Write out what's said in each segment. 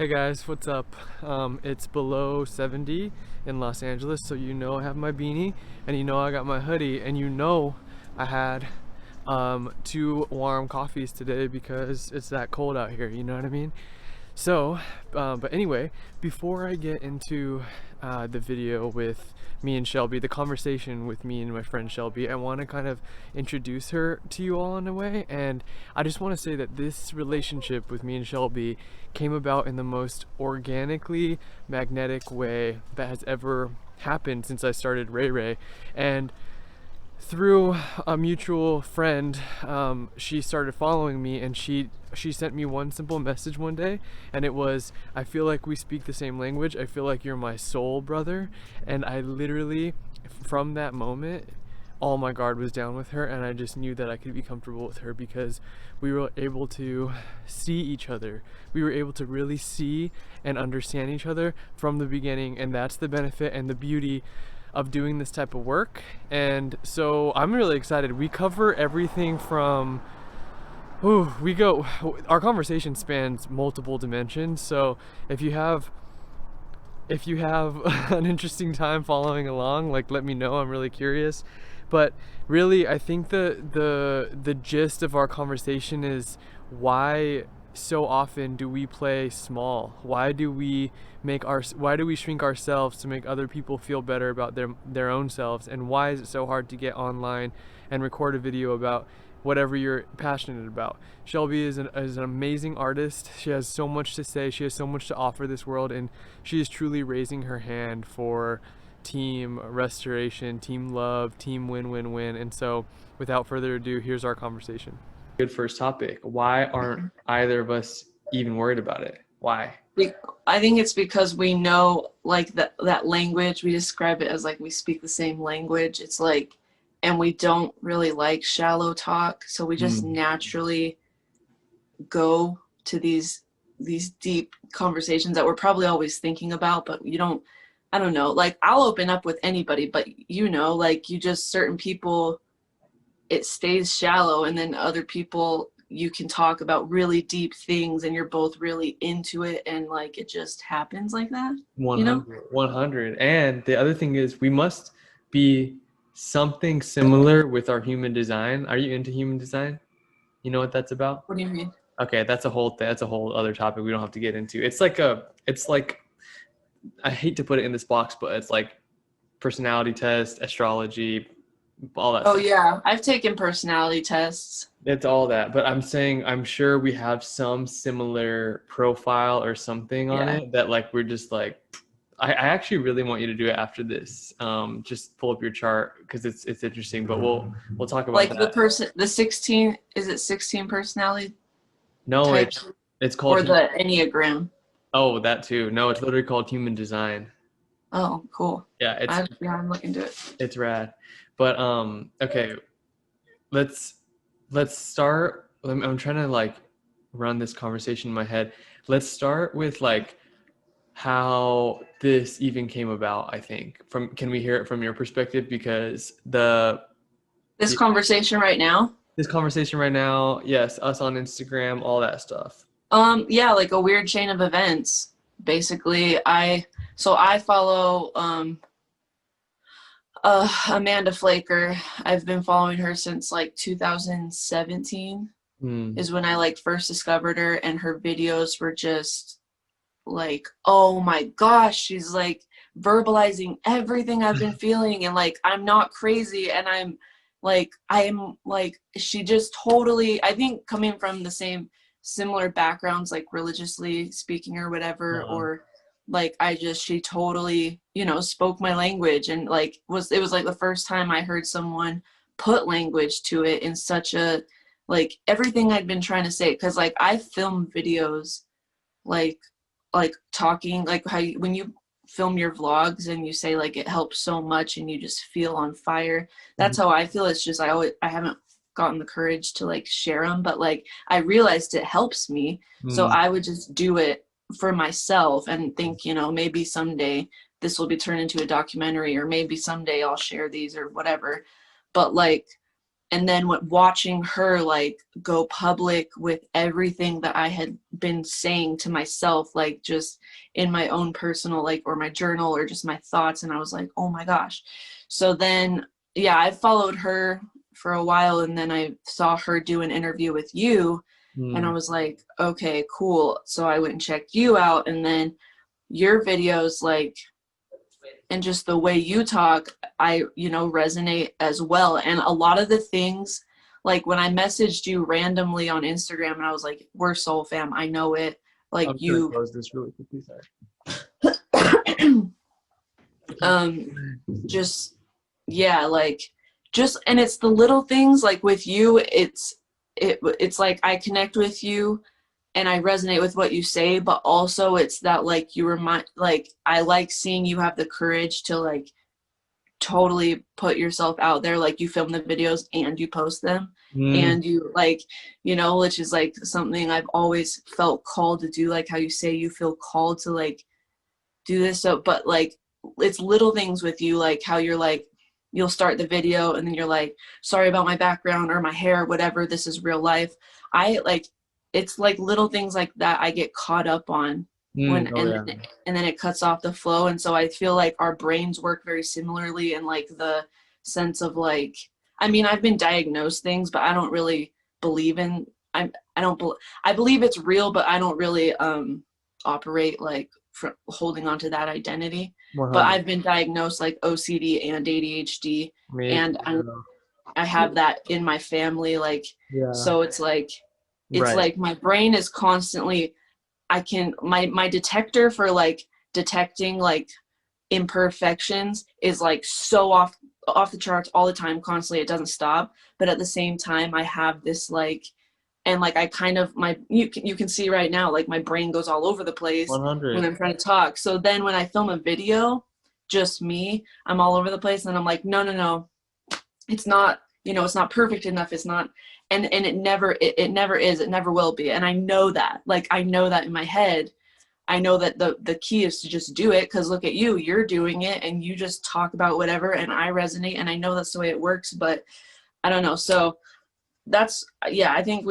Hey guys, what's up? It's below 70 in Los Angeles, so I have my beanie, and I got my hoodie, and I had two warm coffees today because it's that cold out here, you know what I mean? So, but anyway, before I get into the video with me and Shelby, the conversation with me and my friend Shelby, I want to kind of introduce her to you all in a way. And I just want to say that this relationship with me and Shelby came about in the most organically magnetic way that has ever happened since I started Ray Ray. And through a mutual friend, she started following me, and she sent me one simple message one day, and it was, "I feel like we speak the same language. I feel like you're my soul brother." And I literally, from that moment, all my guard was down with her, and I just knew that I could be comfortable with her because we were able to see each other. We were able to really see and understand each other from the beginning, and that's the benefit and the beauty of doing this type of work. And so I'm really excited. We cover everything from our conversation spans multiple dimensions. So if you have an interesting time following along, like, let me know. I'm really curious. But really, I think the gist of our conversation is, why so often do we play small? Why do we shrink ourselves to make other people feel better about their own selves? And why is it so hard to get online and record a video about whatever you're passionate about? Shelby is an amazing artist. She has so much to say. She has so much to offer this world, and she is truly raising her hand for team restoration, team love, team win-win-win. And so, without further ado, here's our conversation. Good first topic. Why aren't either of us even worried about it? Why? I think it's because we know, like, that language. We describe it as like we speak the same language. It's like, and we don't really like shallow talk, so we just naturally go to these deep conversations that we're probably always thinking about, but you don't. I don't know. Like, I'll open up with anybody, but like, you just, certain people, it stays shallow, and then other people, you can talk about really deep things and you're both really into it, and like, it just happens like that. 100, 100. And the other thing is, we must be something similar with our human design. Are you into human design? You know what that's about? What do you mean? Okay, that's a whole thing. That's a whole other topic we don't have to get into. It's like, I hate to put it in this box, but it's like personality test, astrology, all that Oh stuff. yeah, I've taken personality tests. It's all that, but I'm saying, I'm sure we have some similar profile or something on Yeah. it that, like, we're just like, I actually really want you to do it after this. Just pull up your chart because it's interesting, but we'll talk about Like that. the 16, is it 16 personality No, types, it's called or the Enneagram? oh, that too. No, it's literally called human design. Oh, cool. Yeah, I'm looking to it. it's rad. But okay, let's start. I'm trying to, like, run this conversation in my head. Let's start with, like, how this even came about. I think, can we hear it from your perspective? Because This conversation right now. this conversation right now, yes, us on Instagram, all that stuff. Yeah, like a weird chain of events. Basically, I follow Amanda Flaker. I've been following her since like 2017 Mm. is when I like first discovered her, and her videos were just like, oh my gosh, she's like verbalizing everything I've been feeling, and like, I'm not crazy, and I'm like, she just totally, I think, coming from the similar backgrounds, like religiously speaking or whatever, Uh, or like, she totally, spoke my language, and like, it was like the first time I heard someone put language to it in such a, like, everything I'd been trying to say, because like, I film videos, like talking, like how when you film your vlogs and you say like it helps so much and you just feel on fire. That's how I feel. It's just I haven't gotten the courage to like share them, but like, I realized it helps me, so mm. I would just do it for myself and think, maybe someday this will be turned into a documentary, or maybe someday I'll share these or whatever. But like, and then watching her like go public with everything that I had been saying to myself, like just in my own personal, like, or my journal or just my thoughts. And I was like, oh my gosh. So then, yeah, I followed her for a while, and then I saw her do an interview with you, and I was like, okay, cool. So I went and checked you out, and then your videos, like, and just the way you talk, I, resonate as well. And a lot of the things, like when I messaged you randomly on Instagram and I was like, we're soul fam, I know it. Like I'm gonna close this really quickly, sorry. Just, yeah, like, just, and it's the little things, like with you, it's like I connect with you and I resonate with what you say, but also it's that, like, you remind, like, I like seeing you have the courage to like totally put yourself out there. Like, you film the videos and you post them, and you, like, which is like something I've always felt called to do, like how you say you feel called to like do this. So, but like, it's little things with you, like how you're like, you'll start the video and then you're like, sorry about my background or my hair, whatever, this is real life. I like, it's like little things like that I get caught up on and then it cuts off the flow. And so I feel like our brains work very similarly, in like the sense of like, I mean, I've been diagnosed things, but I don't really believe in, I believe it's real, but I don't really operate like for holding on to that identity. 100. But I've been diagnosed like OCD and ADHD, and I have that in my family, like, so it's like, like my brain is constantly, my detector for like detecting like imperfections is like so off the charts all the time, constantly. It doesn't stop. But at the same time, I have this like, and like I kind of, you can see right now, like my brain goes all over the place 100. when I'm trying to talk. So then when I film a video, just me, I'm all over the place, and I'm like, no, it's not, it's not perfect enough. It's not, and it never is, it never will be. And I know that, like, I know that in my head. I know that the key is to just do it, because look at you, you're doing it and you just talk about whatever, and I resonate, and I know that's the way it works. But I don't know. So that's, yeah, I think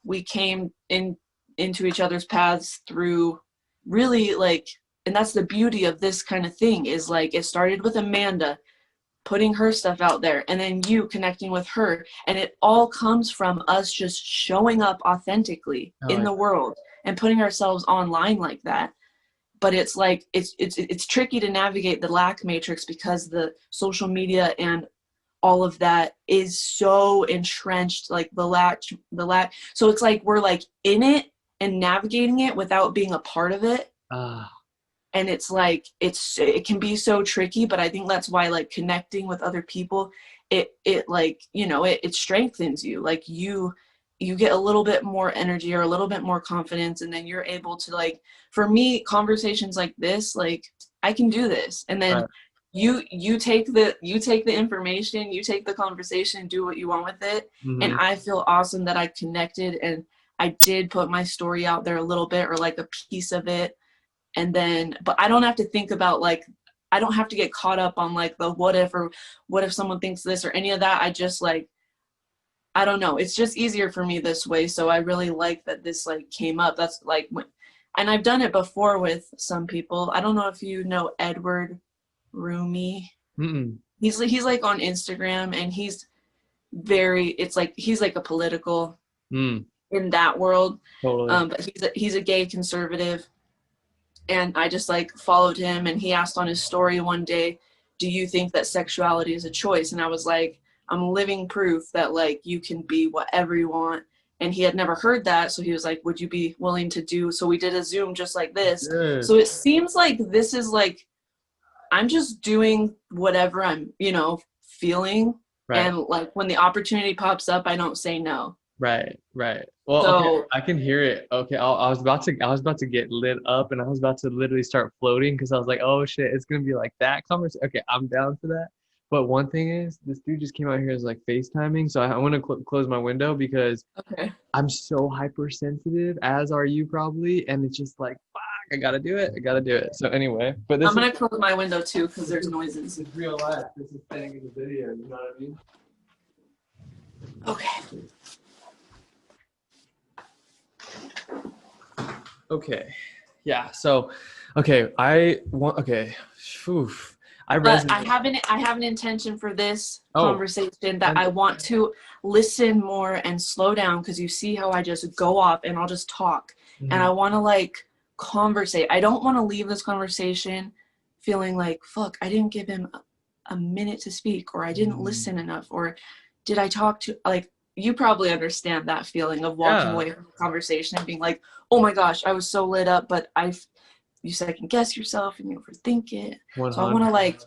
we came into each other's paths through really like, and that's the beauty of this kind of thing, is like, it started with Amanda putting her stuff out there, and then you connecting with her, and it all comes from us just showing up authentically in the world and putting ourselves online like that. But it's like, it's tricky to navigate the lack matrix, because the social media and all of that is so entrenched, like the lack. So it's like we're like in it and navigating it without being a part of it. And it's like, it can be so tricky, but I think that's why, like, connecting with other people, it like, it strengthens you. Like you get a little bit more energy or a little bit more confidence, and then you're able to, like, for me, conversations like this, like, I can do this. And then you take the information, you take the conversation, do what you want with it. And I feel awesome that I connected, and I did put my story out there a little bit, or like a piece of it. And then, but I don't have to think about, like, I don't have to get caught up on like the what if, or what if someone thinks this or any of that. I just, like, I don't know. It's just easier for me this way. So I really like that this like came up. That's like, and I've done it before with some people. I don't know if you know Edward Rumi. He's like on Instagram, and he's it's like, he's like a political in that world. But he's a gay conservative. And I just like followed him, and he asked on his story one day, do you think that sexuality is a choice? And I was like, I'm living proof that, like, you can be whatever you want. And he had never heard that. So he was like, would you be willing to do? So we did a Zoom just like this. So it seems like this is like, I'm just doing whatever I'm, feeling. And like, when the opportunity pops up, I don't say no. Right. Well, So, okay, I can hear it. Okay, I was about to get lit up, and I was about to literally start floating, because I was like, oh shit, it's gonna be like that conversation. Okay, I'm down for that. But one thing is, this dude just came out here as like FaceTiming, so I want to close my window, because I'm so hypersensitive, as are you probably, and it's just like, fuck, I gotta do it. So anyway, but this I'm gonna close my window too, because there's noises. It's real life. This is staying in the video. You know what I mean? Okay. Okay. Yeah. So, okay. Oof. I But resonate. I have an intention for this Oh, conversation that I 100%. want to listen more and slow down, because you see how I just go off and I'll just talk. And I want to like conversate. I don't want to leave this conversation feeling like, fuck, I didn't give him a minute to speak, or I didn't listen enough, or did I talk to, like, you probably understand that feeling of walking Yeah. away from a conversation and being like, oh my gosh, I was so lit up, but you second guess yourself and you overthink it. So I want to 100. like,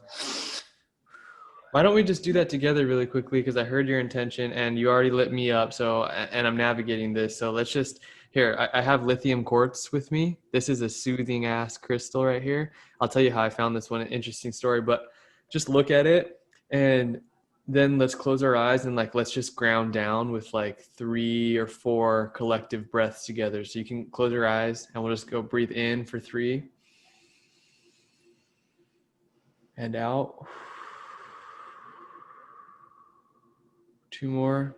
Why don't we just do that together really quickly? Because I heard your intention and you already lit me up. So, and I'm navigating this. So let's just, here, I have lithium quartz with me. This is a soothing ass crystal right here. I'll tell you how I found this one, an interesting story, but just look at it and then let's close our eyes and like, let's just ground down with like 3 or 4 collective breaths together. So you can close your eyes and we'll just go breathe in for 3 and out. 2 more.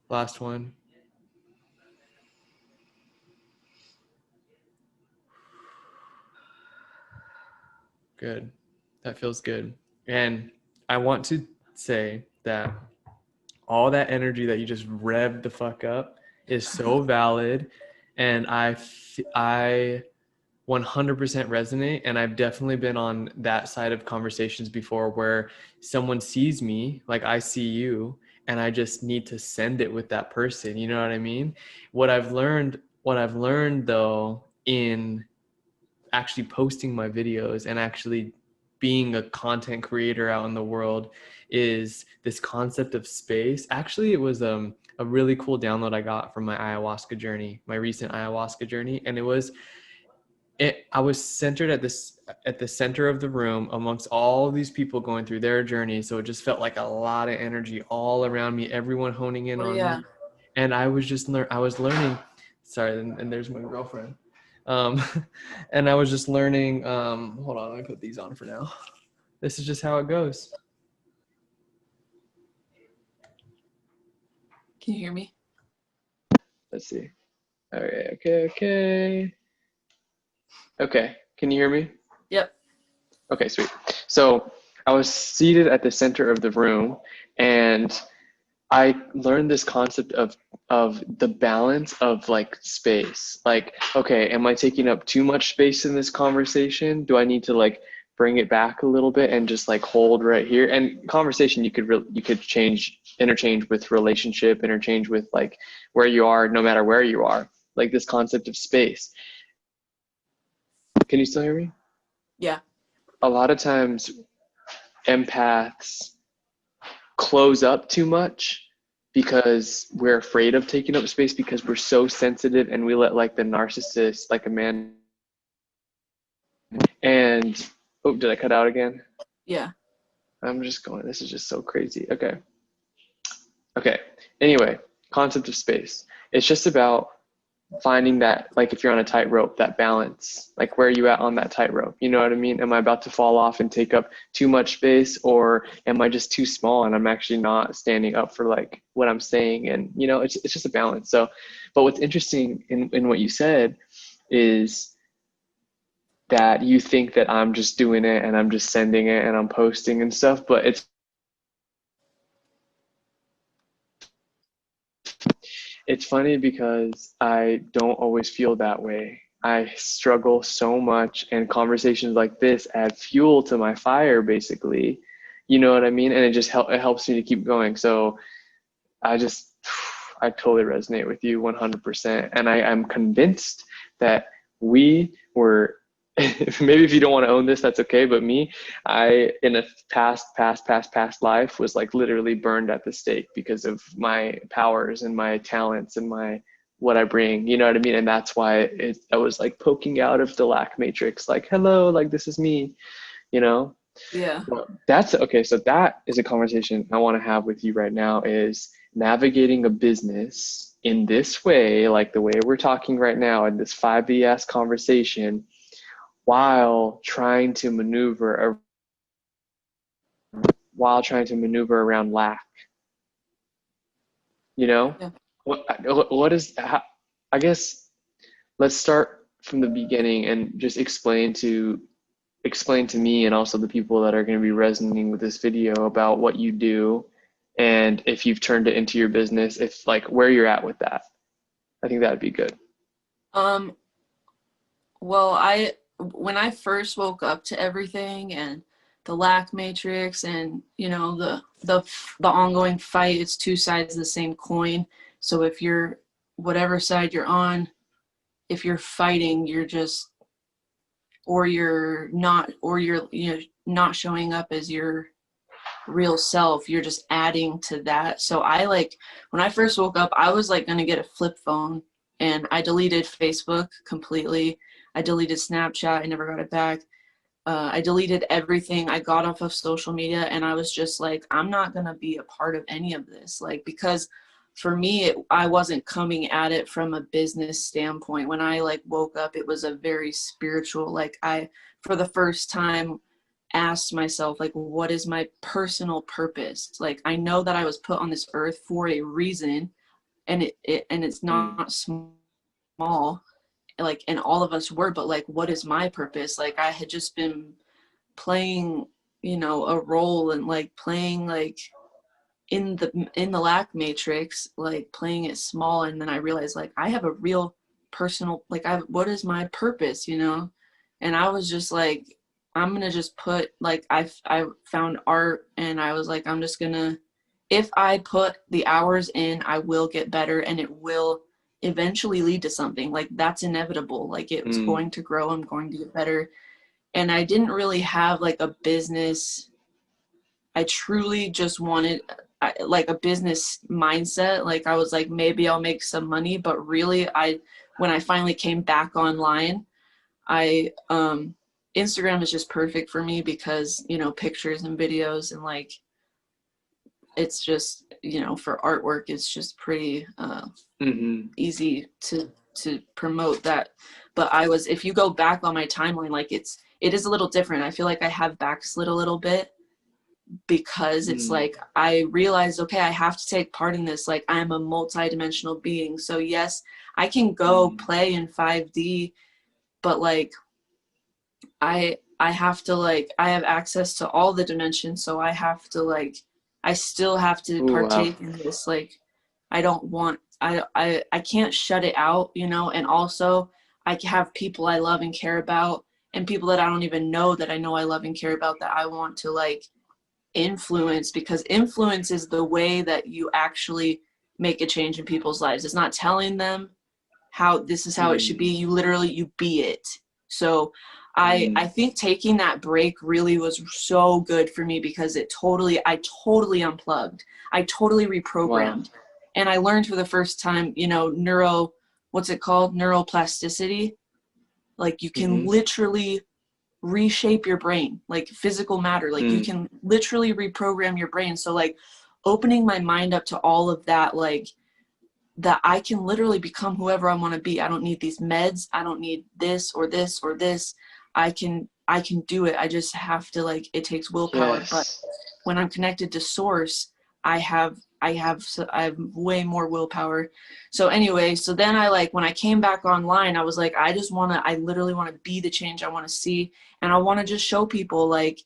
Last one. Good. That feels good. And I want to say that all that energy that you just revved the fuck up is so valid. And I 100% resonate. And I've definitely been on that side of conversations before where someone sees me, like I see you, and I just need to send it with that person. You know what I mean? What I've learned though in actually posting my videos and actually being a content creator out in the world is this concept of space. Actually, it was a really cool download I got from my ayahuasca journey, my recent ayahuasca journey, and I was centered at the center of the room amongst all these people going through their journey. So it just felt like a lot of energy all around me, everyone honing in oh on yeah, me, and I was learning. Sorry, and there's my girlfriend. Um, and I was just learning. Hold on, let me put these on for now. This is just how it goes. can you hear me? Let's see. Okay. Okay, can you hear me? Yep. Okay, sweet. So I was seated at the center of the room, and I learned this concept of the balance of like space. Like, okay, am I taking up too much space in this conversation? Do I need to like bring it back a little bit and just like hold right here? And conversation you could interchange with relationship, interchange with like where you are, no matter where you are. Like this concept of space. Can you still hear me? Yeah. A lot of times empaths close up too much because we're afraid of taking up space because we're so sensitive and we let like the narcissist, like a man, and oh, did I cut out again? Yeah. I'm just going, this is just so crazy. Okay. Anyway, concept of space. It's just about finding that, like if you're on a tightrope, that balance, like where are you at on that tightrope? You know what I mean? Am I about to fall off and take up too much space, or am I just too small and I'm actually not standing up for like what I'm saying? And you know, it's just a balance. So, but what's interesting in what you said is that you think that I'm just doing it and I'm just sending it and I'm posting and stuff, but it's funny because I don't always feel that way. I struggle so much, and conversations like this add fuel to my fire, basically. You know what I mean? And it helps me to keep going. So I just, I totally resonate with you 100%. And I am convinced that we were, maybe if you don't want to own this, that's okay. But me, in a past life was like literally burned at the stake because of my powers and my talents and what I bring, you know what I mean? And that's why I was like poking out of the lack matrix, like, hello, like this is me, you know? Yeah. Well, that's okay. So that is a conversation I want to have with you right now is navigating a business in this way, like the way we're talking right now in this 5ES conversation. while trying to maneuver around lack, you know? Yeah. What is, I guess, let's start from the beginning and just explain to me and also the people that are going to be resonating with this video about what you do, and if you've turned it into your business, if like where you're at with that. I think that'd be good. Um, well, when I first woke up to everything and the lack matrix and, you know, the ongoing fight, it's two sides of the same coin. So if you're whatever side you're on, if you're fighting, you're just, or you're not, or you're, you know, not showing up as your real self, you're just adding to that. So I like, when I first woke up, I was like gonna get a flip phone, and I deleted Facebook completely. I deleted Snapchat. I never got it back. I deleted everything. I got off of social media, and I was just like, I'm not gonna be a part of any of this. Like, because for me, I wasn't coming at it from a business standpoint. When I like woke up, it was a very spiritual, like I, for the first time, asked myself, like, what is my personal purpose? Like, I know that I was put on this earth for a reason, and it's Mm. not small, like, and all of us were, but like, what is my purpose? Like, I had just been playing, you know, a role, and like playing like in the lack matrix, like playing it small. And then I realized, like, I have a real personal, like, what is my purpose, you know? And I was just like, I'm gonna just put, like, I found art, and I was like, I'm just gonna, if I put the hours in, I will get better, and it will eventually lead to something. Like, that's inevitable. Like, it's Mm. going to grow. I'm going to get better. And I didn't really have like a business. I truly just wanted like a business mindset. Like, I was like, maybe I'll make some money, but really, when I finally came back online, I Instagram is just perfect for me because, you know, pictures and videos, and like, it's just, you know, for artwork, it's just pretty Mm-hmm. easy to promote that. But if you go back on my timeline, like, it is a little different. I feel like I have backslid a little bit, because it's Mm. like, I realized, okay, I have to take part in this. Like, I'm a multi-dimensional being. So yes, I can go Mm. play in 5D, but like, I have to, like, I have access to all the dimensions, so I have to, like, I still have to Ooh, wow. partake in this. Like, I don't want, I can't shut it out, you know. And also, I have people I love and care about, and people that I don't even know that I know I love and care about, that I want to, like, influence, because influence is the way that you actually make a change in people's lives. It's not telling them how this is how it should be. Mm. You literally, you be it. So I Mm. think taking that break really was so good for me, because I totally unplugged. I totally Wow. reprogrammed. And I learned for the first time, you know, what's it called? Neuroplasticity. Like, you can Mm-hmm. literally reshape your brain, like physical matter. Like, you Mm. can literally reprogram your brain. So like, opening my mind up to all of that, like, that I can literally become whoever I want to be. I don't need these meds. I don't need this or this or this. I can do it. I just have to, like, it takes willpower. But Yes. when I'm connected to source, I have way more willpower. So anyway, so then I, like, when I came back online, I was like, I literally want to be the change I want to see. And I want to just show people, like,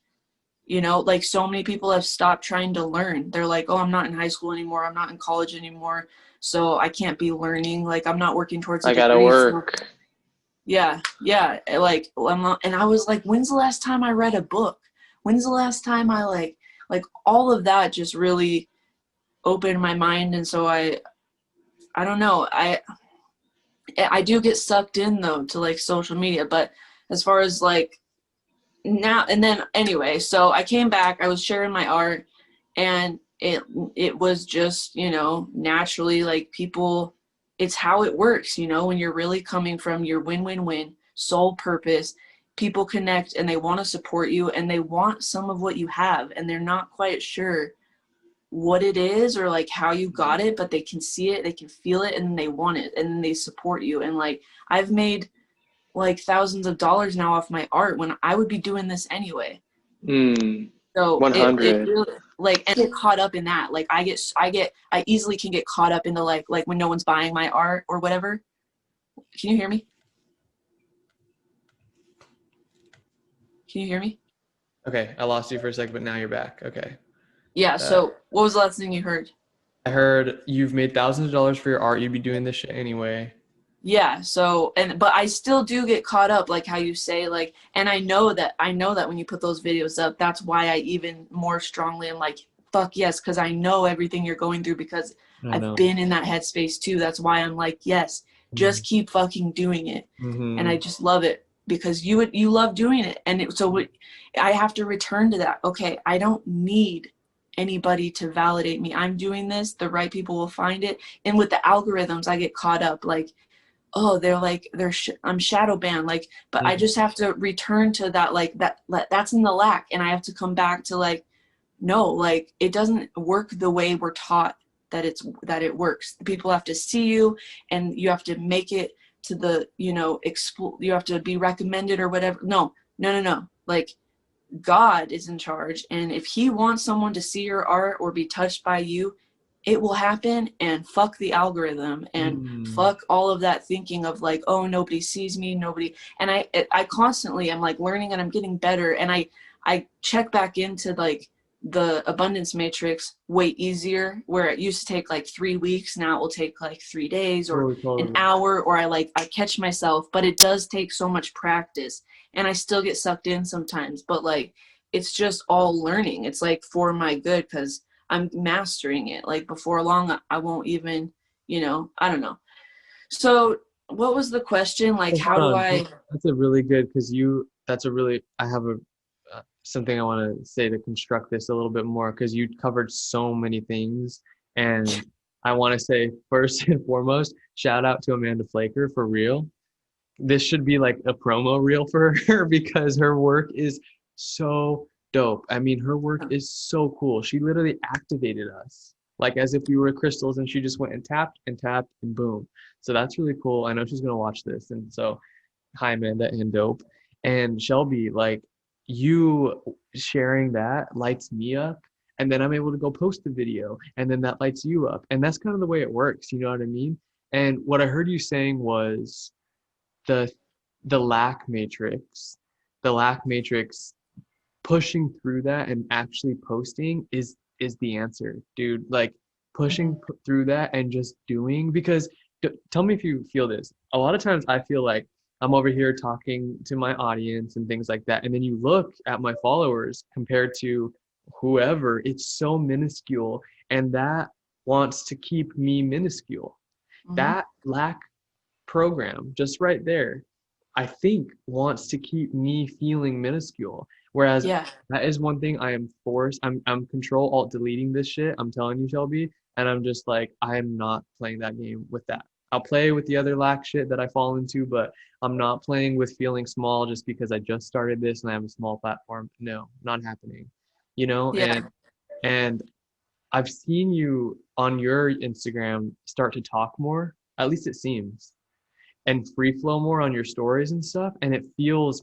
you know, like, so many people have stopped trying to learn. They're like, oh, I'm not in high school anymore. I'm not in college anymore. So I can't be learning. Like, I'm not working towards a I gotta degree. So work. yeah, yeah. Like, I'm not, and I was like, when's the last time I read a book? When's the last time I like all of that just really opened my mind. And so I don't know. I do get sucked in though to like social media, but as far as like now and then, anyway, so I came back, I was sharing my art, and it was just, you know, naturally, like, people, it's how it works, you know, when you're really coming from your win-win-win sole purpose. People connect, and they want to support you, and they want some of what you have, and they're not quite sure what it is or like how you got it, but they can see it, they can feel it, and they want it, and they support you. And like, I've made like thousands of dollars now off my art when I would be doing this anyway. So it 100. really, like, and get caught up in that. Like I easily can get caught up in the like when no one's buying my art or whatever. Can you hear me? Can you hear me? Okay, I lost you for a second, but now you're back. Okay. Yeah, so what was the last thing you heard? I heard you've made thousands of dollars for your art. You'd be doing this shit anyway. Yeah, so but I still do get caught up, like how you say, like, and I know that when you put those videos up, that's why I even more strongly am like, fuck yes, because I know everything you're going through, because I've been in that headspace too. That's why I'm like, yes, just keep fucking doing it. And I just love it because you love doing it. And I have to return to that. Okay, I don't need anybody to validate me. I'm doing this, the right people will find it. And with the algorithms, I get caught up, like, oh, they're like, I'm shadow banned, like, but I just have to return to that, like, that's in the lack, and I have to come back to, like, no, like, it doesn't work the way we're taught that it works. People have to see you, and you have to make it to the, you have to be recommended or whatever. No, like, God is in charge, and if he wants someone to see your art or be touched by you, it will happen. And fuck the algorithm, and fuck all of that thinking of like, oh, nobody sees me, nobody. And I constantly am like learning, and I'm getting better, and I check back into like the abundance matrix way easier, where it used to take like 3 weeks, now it will take like 3 days or an hour, or I catch myself. But it does take so much practice, and I still get sucked in sometimes, but like, it's just all learning. It's like for my good, because I'm mastering it. Like before long, I won't even, I don't know. So what was the question? Like, how do I? That's a really good, I have something I want to say to construct this a little bit more, because you covered so many things. And I want to say first and foremost, shout out to Amanda Flaker, for real. This should be like a promo reel for her because her work is so dope. I mean, her work is so cool. She literally activated us like as if we were crystals, and she just went and tapped and boom. So that's really cool. I know she's going to watch this. And so hi, Amanda, and dope. And Shelbi, like, you sharing that lights me up, and then I'm able to go post the video, and then that lights you up. And that's kind of the way it works. You know what I mean? And what I heard you saying was the lack matrix, pushing through that and actually posting is the answer, dude. Like pushing through that and just doing, because tell me if you feel this. A lot of times I feel like I'm over here talking to my audience and things like that, and then you look at my followers compared to whoever, it's so minuscule, and that wants to keep me minuscule. That lack program just right there, I think, wants to keep me feeling minuscule. Whereas that is one thing I am forced. I'm control alt deleting this shit. I'm telling you, Shelby, and I'm just like, I am not playing that game with that. I'll play with the other lack shit that I fall into, but I'm not playing with feeling small just because I just started this and I have a small platform. No, not happening. And I've seen you on your Instagram start to talk more, at least it seems, and free flow more on your stories and stuff. And it feels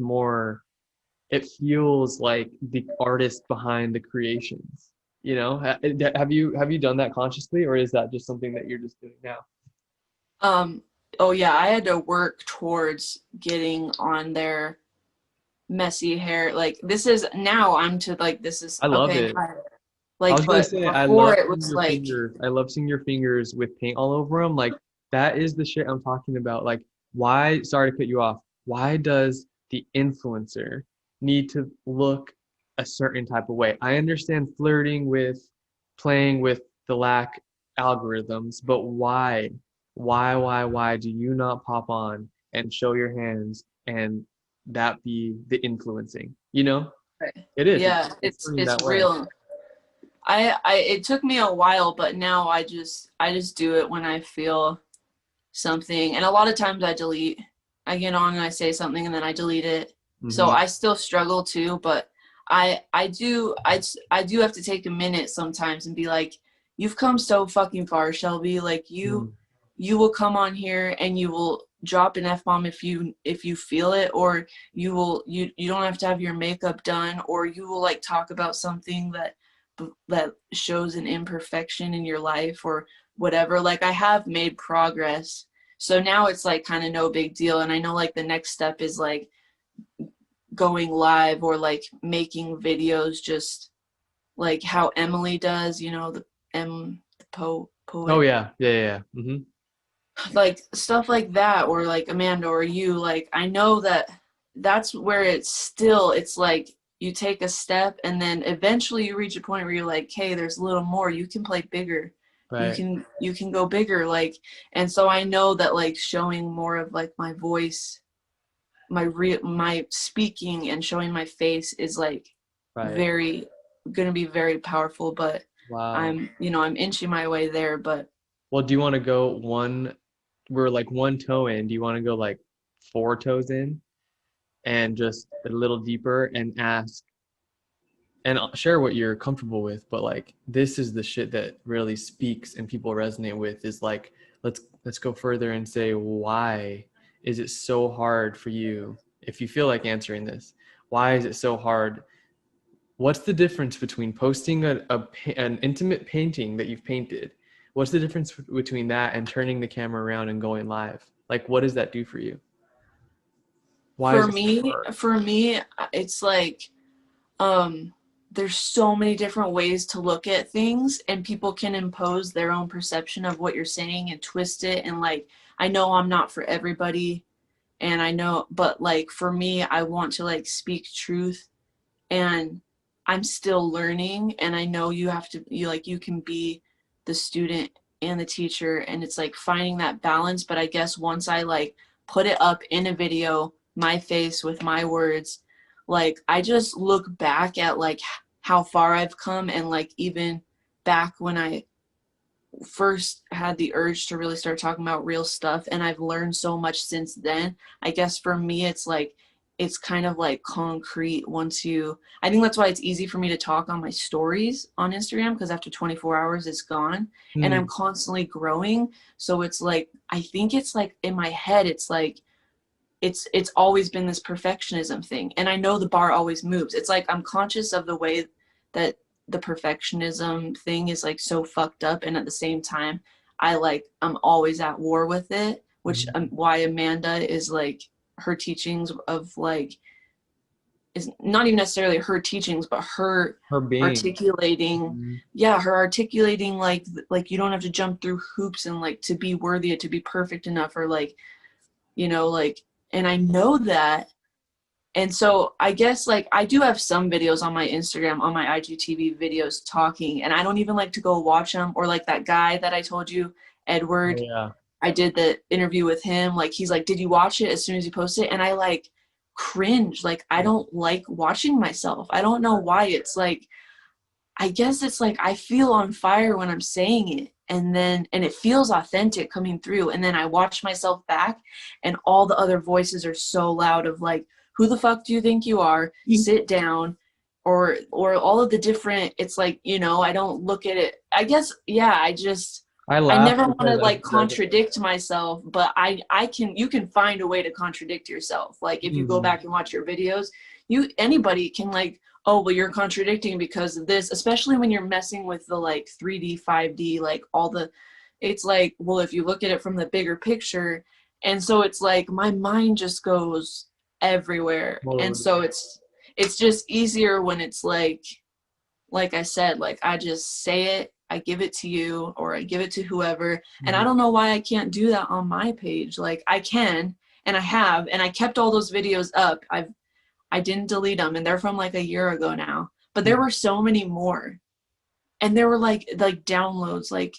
like the artist behind the creations. Have you done that consciously, or is that just something that you're just doing now? Oh yeah, I had to work towards getting on their messy hair. Like this is now I'm to like, this is I love it. Like, I was gonna say, I before love it was like, fingers. I love seeing your fingers with paint all over them. Like that is the shit I'm talking about. Like, why? Sorry to cut you off. Why does the influencer need to look a certain type of way? I understand flirting with, playing with the lack algorithms, but why? Why do you not pop on and show your hands and that be the influencing? right. It is. Yeah, it's real. It took me a while, but now I just do it when I feel something. And a lot of times I get on and I say something and then I delete it. So I still struggle too, but I do have to take a minute sometimes and be like, you've come so fucking far, Shelby. Like you will come on here and you will drop an F-bomb if you feel it, or you don't have to have your makeup done, or you will like talk about something that shows an imperfection in your life or whatever. Like I have made progress, so now it's like kind of no big deal. And I know like the next step is like going live or like making videos, just like how Emily does, you know, the Oh poet, yeah, yeah, yeah. Mm-hmm. like stuff like that, or like Amanda or you. Like I know that that's where it's like you take a step and then eventually you reach a point where you're like, hey, there's a little more, you can play bigger, Right. you can go bigger. Like, and so I know that like showing more of like my voice, my speaking and showing my face is like Right. very gonna be very powerful. But Wow. I'm inching my way there. But Well, do you want to go one? We're like one toe in. Do you want to go like four toes in and just a little deeper and ask and share what you're comfortable with? But like this is the shit that really speaks and people resonate with is like let's go further and say why is it so hard for you if you feel like answering this? Why is it so hard? What's the difference between posting an intimate painting that you've painted? What's the difference between that and turning the camera around and going live? Like, what does that do for you? Why is for it so me hard? for me it's like um there's so many different ways to look at things, and people can impose their own perception of what you're saying and twist it. And like I know I'm not for everybody, and I know, but like for me, I want to like speak truth, and I'm still learning. And I know you can be the student and the teacher, and it's like finding that balance. But I guess once I like put it up in a video, my face with my words, like I just look back at like how far I've come. And like even back when I first had the urge to really start talking about real stuff, and I've learned so much since then. I guess for me it's like it's kind of like concrete once you I think that's why it's easy for me to talk on my stories on Instagram, because after 24 hours it's gone, and I'm Hmm. constantly growing. So it's like I think it's like in my head it's like it's always been this perfectionism thing, and I know the bar always moves. It's like I'm conscious of the way that the perfectionism thing is like so fucked up, and at the same time I'm always at war with it, which why Amanda is like her teachings of like is not even necessarily her teachings, but her Her being. articulating, Mhm. yeah, her articulating like you don't have to jump through hoops and like to be worthy, to be perfect enough, or like like, and I know that. And so I guess like I do have some videos on my Instagram, on my IGTV videos talking, and I don't even like to go watch them. Or like that guy that I told you, Oh Edward, yeah. I did the interview with him. Like he's like, did you watch it as soon as you posted it? And I like cringe. Like I Yeah. don't like watching myself. I don't know why. It's like I guess it's like I feel on fire when I'm saying it, and it feels authentic coming through. And then I watch myself back, and all the other voices are so loud of like, who the fuck do you think you are? Sit down. Or all of the different, it's like, I don't look at it. I guess, yeah, I I laugh never want to because I like resonate. contradict myself, but you can find a way to contradict yourself. Like if you go Hmm. back and watch your videos, anybody can like, oh, well, you're contradicting because of this, especially when you're messing with the like 3D, 5D, like it's like, well, if you look at it from the bigger picture. And so it's like my mind just goes everywhere. And Totally. so it's just easier when it's like I said, like I just say it, I give it to you, or I give it to whoever. And I Mhm. don't know why I can't do that on my page. Like I can, and I have, and I kept all those videos up. I didn't delete them, and they're from like a year ago now. But there Mhm. were so many more, and there were like downloads, like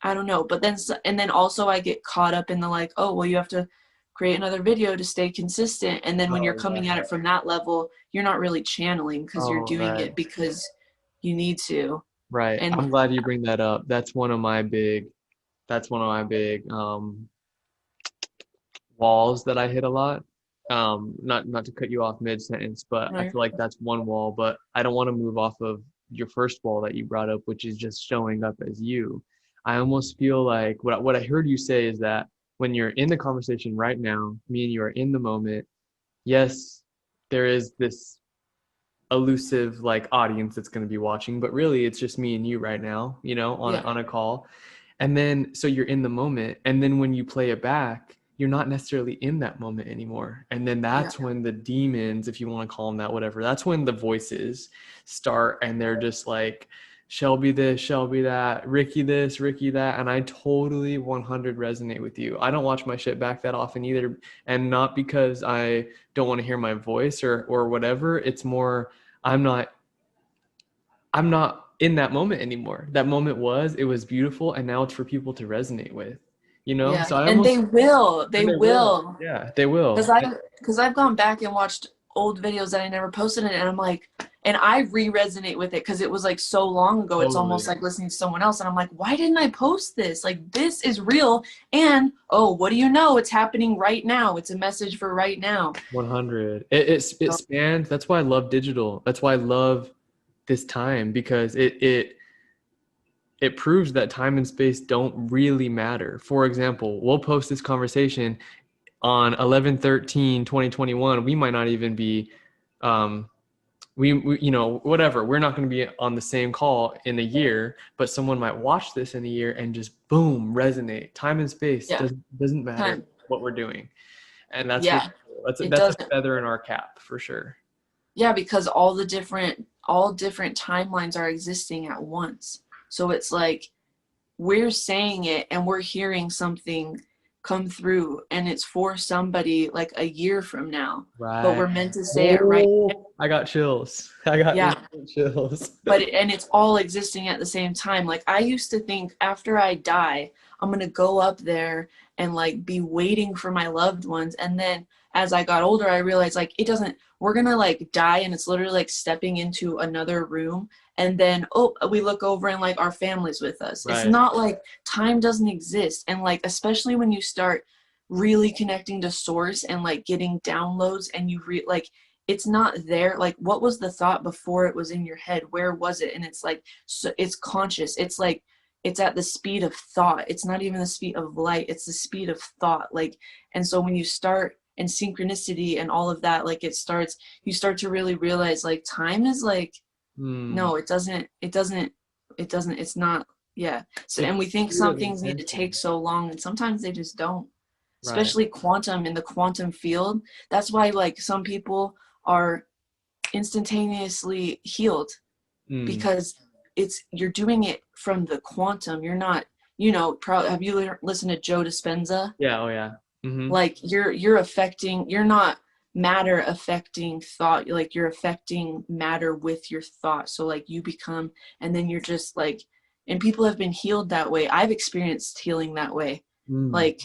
I don't know. But then and then also I get caught up in the like, oh well, you have to create another video to stay consistent. And then when you're Oh yeah. coming at it from that level, you're not really channeling because you're Oh doing right. it because you need to. Right. And I'm glad you bring that up. That's one of my big walls that I hit a lot. Not to cut you off mid sentence, but I feel like that's one wall, but I don't want to move off of your first wall that you brought up, which is just showing up as you. I almost feel like what I heard you say is that when you're in the conversation right now, me and you are in the moment, yes, there is this elusive like audience that's going to be watching, but really it's just me and you right now, you know, Yeah. on a call. And then so you're in the moment, and then when you play it back, you're not necessarily in that moment anymore. And then Yeah. that's when the demons, if you want to call them that, whatever, that's when the voices start, and they're just like, Shelby this, Shelby that, Ricky this, Ricky that. And I totally 100 resonate with you. I don't watch my shit back that often either. And not because I don't want to hear my voice or whatever. It's more, I'm not I'm not in that moment anymore. That moment it was beautiful, and now it's for people to resonate with, you know? Yeah. So I And almost, they and they will. will. Yeah, they will. Because I've gone back and watched old videos that I never posted, and I'm like, and I resonate with it because it was like so long ago. It's Totally. almost like listening to someone else, and I'm like, why didn't I post this? Like, this is real. And oh, what do you know? It's happening right now. It's a message for right now. 100. It So, spans. That's why I love digital. That's why I love this time, because it proves that time and space don't really matter. For example, we'll post this conversation on 11/13/2021. We might not even be um we you know, whatever, we're not going to be on the same call in a year, but someone might watch this in a year and just boom, resonate. Time and space yeah, doesn't matter time. what we're doing, and that's really Yeah, cool. it That's a doesn't. feather in our cap for sure. Yeah, because all different timelines are existing at once. So it's like we're saying it and we're hearing something come through, and it's for somebody like a year from now, but Right. we're meant to say it right. Oh, I got chills. I got Yeah, instant chills. and it's all existing at the same time. Like I used to think after I die, I'm gonna go up there and like be waiting for my loved ones. And then as I got older, I realized like it doesn't. We're gonna like die, and it's literally like stepping into another room. And then oh, we look over and like our family's with us. It's Right. not like time doesn't exist. And like especially when you start really connecting to source and like getting downloads, and you like it's not there. Like what was the thought before it was in your head? Where was it? And it's like, so it's conscious. It's like it's at the speed of thought. It's not even the speed of light, it's the speed of thought. Like, and so when you start, and synchronicity and all of that, like you start to really realize like time is like, Hmm. no, it's not. Yeah. So, It's and we the think speed some of things need to take intention. so long, and sometimes they just don't. Right. Especially quantum, in the quantum field. That's why like some people are instantaneously healed, Hmm. because it's you're doing it from the quantum. You're not, probably have you listened to Joe Dispenza? Yeah. Oh yeah. Mm-hmm. Like you're not matter affecting thought, like you're affecting matter with your thought. So like you become, and then you're just like, and people have been healed that way. I've experienced healing that way. Mm. Like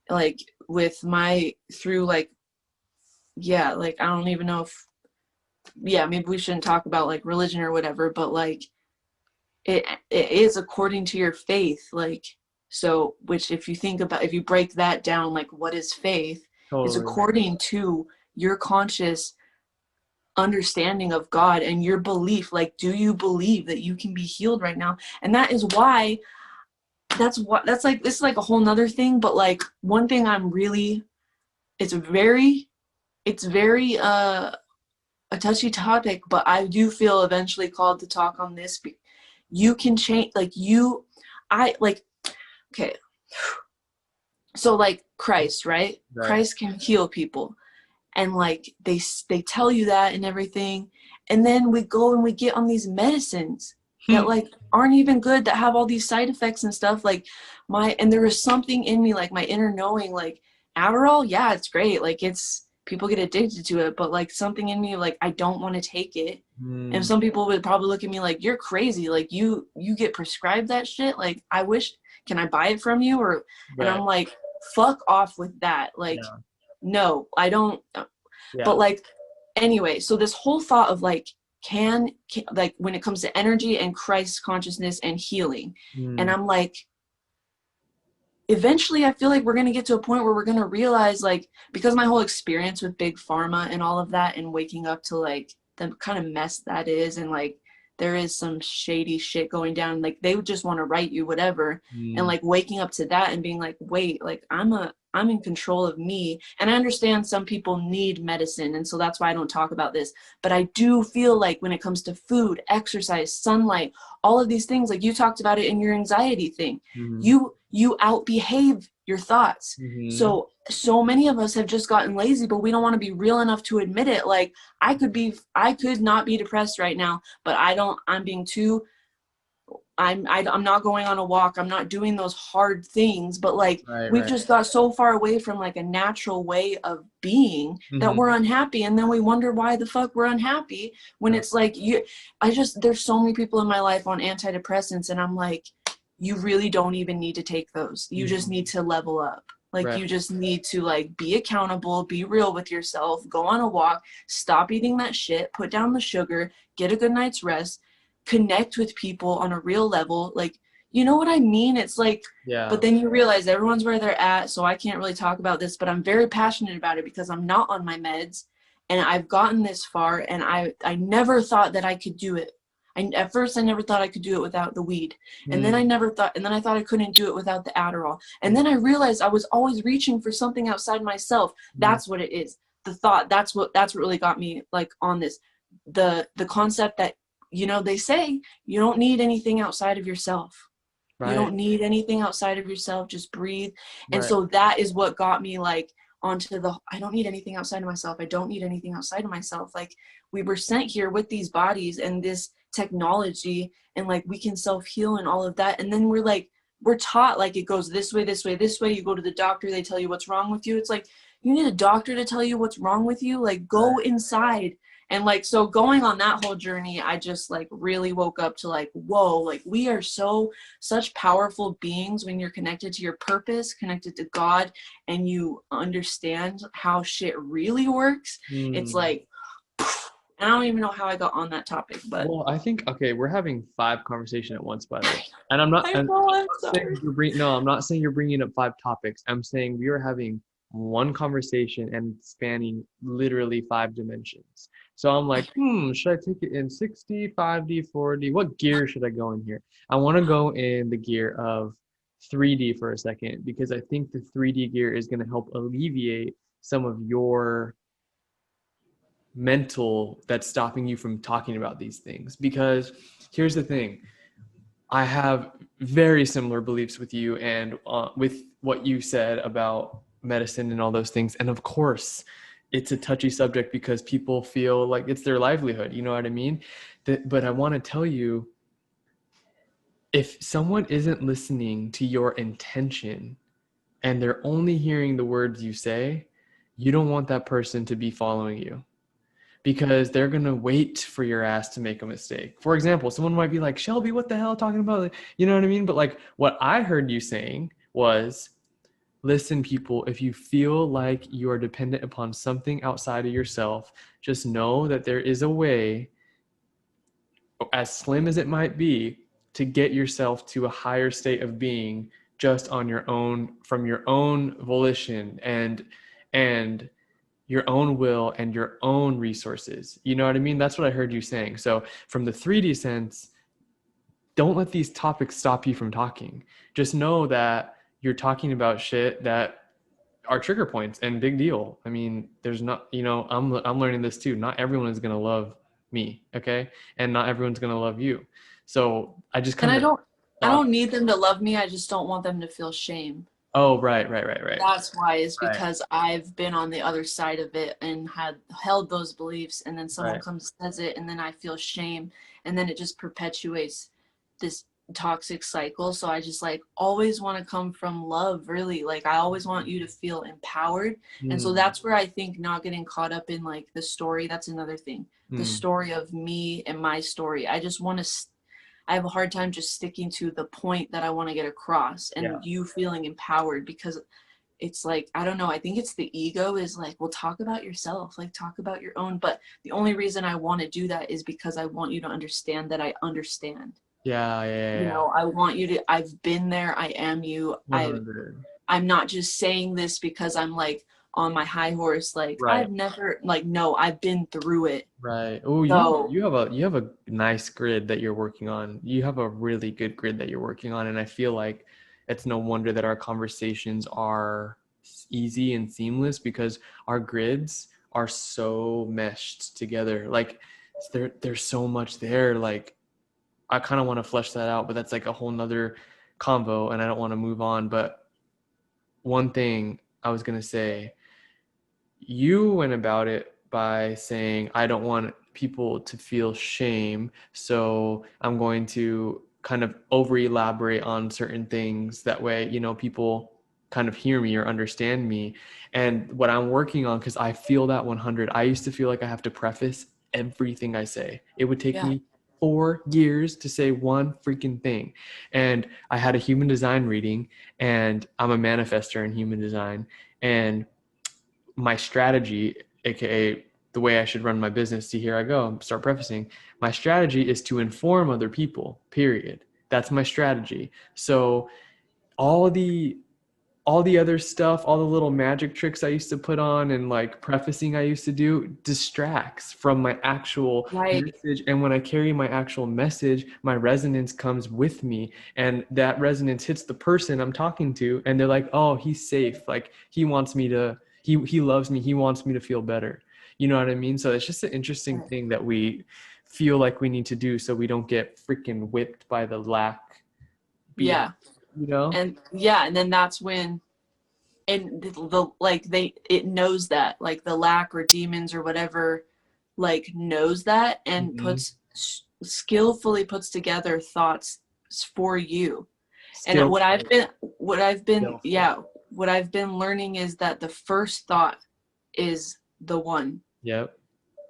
like with my through like, yeah, like I don't even know if, yeah, maybe we shouldn't talk about like religion or whatever, but like it is according to your faith. Like, so which if you think about, if you break that down, like what is faith, is Totally. according to your conscious understanding of God and your belief. Like, do you believe that you can be healed right now? And that is why, that's like, this is like a whole nother thing, but like one thing I'm really, it's very a touchy topic, but I do feel eventually called to talk on this. You can change, like I like, okay. So like Christ, right? Right. Christ can heal people, and like they tell you that and everything, and then we go and we get on these medicines that like aren't even good, that have all these side effects and stuff. Like and there was something in me, like my inner knowing, like Adderall, yeah, it's great, like it's, people get addicted to it, but like something in me, like I don't want to take it. And Mm. some people would probably look at me like, you're crazy, like you get prescribed that shit, like I wish, can I buy it from you? Or, and I'm Right. like, fuck off with that. Like, Yeah. no, I don't. But Yeah. like, anyway, so this whole thought of like, can like when it comes to energy and Christ consciousness and healing, and Mm. I'm like, eventually I feel like we're going to get to a point where we're going to realize, like, because my whole experience with big pharma and all of that, and waking up to like the kind of mess that is, and like there is some shady shit going down. Like they would just want to write you whatever. And like waking up to that and being like, wait, like I'm in control of me. And I understand some people need medicine. And so that's why I don't talk about this. But I do feel like when it comes to food, exercise, sunlight, all of these things, like you talked about it in your anxiety thing, you outbehave your thoughts. So many of us have just gotten lazy, but we don't want to be real enough to admit it. Like I could not be depressed right now, but I'm being too, I'm not going on a walk. I'm not doing those hard things, but like we've just got so far away from like a natural way of being that we're unhappy. And then we wonder why the fuck we're unhappy when it's like there's so many people in my life on antidepressants. And I'm like, you really don't even need to take those. You just need to level up. Like you just need to like be accountable, be real with yourself, go on a walk, stop eating that shit, put down the sugar, get a good night's rest, connect with people on a real level. Like, you know what I mean? It's like, but then you realize everyone's where they're at. So I can't really talk about this, but I'm very passionate about it because I'm not on my meds and I've gotten this far and I never thought that I could do it. At first I never thought I could do it without the weed. And then I thought I couldn't do it without the Adderall. And then I realized I was always reaching for something outside myself. That's what it is. The thought, that's what really got me like on this. The concept that, you know, they say you don't need anything outside of yourself. You don't need anything outside of yourself. Just breathe. And so that is what got me like onto I don't need anything outside of myself. I don't need anything outside of myself. Like we were sent here with these bodies and this technology and like we can self-heal and all of that. And then we're taught like it goes this way, this way, this way. You go to the doctor, they tell you what's wrong with you. It's like, you need a doctor to tell you what's wrong with you? Like go inside. And like, so going on that whole journey, I just like really woke up to like, whoa, like we are such powerful beings when you're connected to your purpose, connected to God, and you understand how shit really works. It's like, I don't even know how I got on that topic, but. Well, I think, okay, we're having 5 conversations at once, by the way. And I'm not I'm sorry. I'm not saying you're bringing up 5 topics. I'm saying we are having one conversation and spanning literally 5 dimensions. So I'm like, should I take it in 60, 5D, 4D? What gear should I go in here? I want to go in the gear of 3D for a second, because I think the 3D gear is going to help alleviate some of your mental that's stopping you from talking about these things. Because here's the thing, I have very similar beliefs with you and with what you said about medicine and all those things. And of course it's a touchy subject because people feel like it's their livelihood, you know what I mean? But I want to tell you, if someone isn't listening to your intention and they're only hearing the words you say, you don't want that person to be following you, because they're going to wait for your ass to make a mistake. For example, someone might be like, Shelby, what the hell talking about? You know what I mean? But like what I heard you saying was, listen, people, if you feel like you are dependent upon something outside of yourself, just know that there is a way, as slim as it might be, to get yourself to a higher state of being just on your own, from your own volition and your own will and your own resources. You know what I mean? That's what I heard you saying. So from the 3D sense, don't let these topics stop you from talking. Just know that you're talking about shit that are trigger points and big deal. I mean, there's not, you know, I'm learning this too. Not everyone is going to love me. Okay. And not everyone's going to love you. So I just kind of, I don't need them to love me. I just don't want them to feel shame. Oh, right. That's why, is because I've been on the other side of it and had held those beliefs, and then someone comes and says it, and then I feel shame, and then it just perpetuates this toxic cycle. So I just like always want to come from love, really. Like I always want you to feel empowered. And so that's where I think not getting caught up in like the story, that's another thing. The story of me and my story. I just want to I have a hard time just sticking to the point that I want to get across, and you feeling empowered, because it's like, I don't know, I think it's the ego is like, well, talk about yourself, like talk about your own. But the only reason I want to do that is because I want you to understand that I understand. Yeah. You know, I want you I've been there. I am you. I'm not just saying this because I'm like, on my high horse. Like Right. I've never, like, no, I've been through it. Right. Oh, So you have a nice grid that you're working on. You have a really good grid that you're working on, and I feel like it's no wonder that our conversations are easy and seamless because our grids are so meshed together. Like there's so much there. Like I kind of want to flesh that out, but that's like a whole nother convo, and I don't want to move on. But one thing I was gonna say, you went about it by saying, I don't want people to feel shame, so I'm going to kind of over elaborate on certain things. That way, you know, people kind of hear me or understand me. And what I'm working on, because I feel that 100, I used to feel like I have to preface everything I say. It would take yeah, me 4 years to say one freaking thing. And I had a human design reading, and I'm a manifester in human design. And my strategy, aka the way I should run my business, see, here I go, start prefacing. My strategy is to inform other people, period. That's my strategy. So all the all the other stuff, all the little magic tricks I used to put on and like prefacing I used to do distracts from my actual right, message. And when I carry my actual message, my resonance comes with me, and that resonance hits the person I'm talking to, and they're like, "Oh, he's safe. Like he wants me to he loves me. He wants me to feel better." You know what I mean? So it's just an interesting right. thing that we feel like we need to do so we don't get freaking whipped by the lack BS, Yeah. you know? And yeah, and then that's when, and the like they, it knows that, like the lack or demons or whatever, like knows that and Mm-hmm. puts skillfully puts together thoughts for you. And Skillful. yeah, Skillful. what I've been learning is that the first thought is the one. Yep.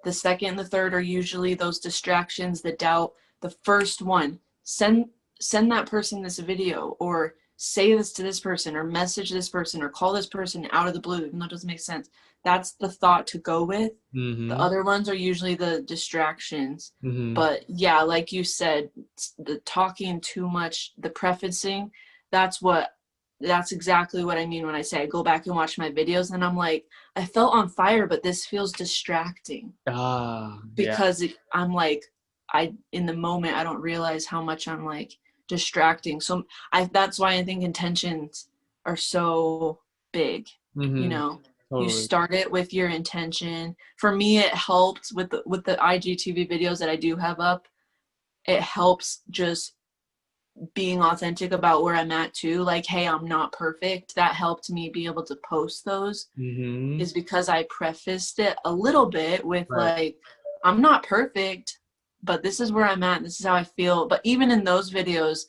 The second and the third are usually those distractions, the doubt. The first one, send that person this video, or say this to this person, or message this person, or call this person out of the blue, even though it doesn't make sense. That's the thought to go with. The Mm-hmm. other ones are usually the distractions. Mm-hmm. But yeah, like you said, the talking too much, the prefacing, that's what that's exactly what I mean when I say I go back and watch my videos and I'm like, I felt on fire, but this feels distracting Ah, yeah. because I'm like, I in the moment I don't realize how much I'm like distracting. So I that's why I think intentions are so big. You Mm-hmm. know, you Totally. start it with your intention. For me, it helped with the IGTV videos that I do have up. It helps just being authentic about where I'm at too. Like, hey, I'm not perfect. That helped me be able to post those, Mm-hmm. is because I prefaced it a little bit with Right. like, I'm not perfect, but this is where I'm at. This is how I feel. But even in those videos,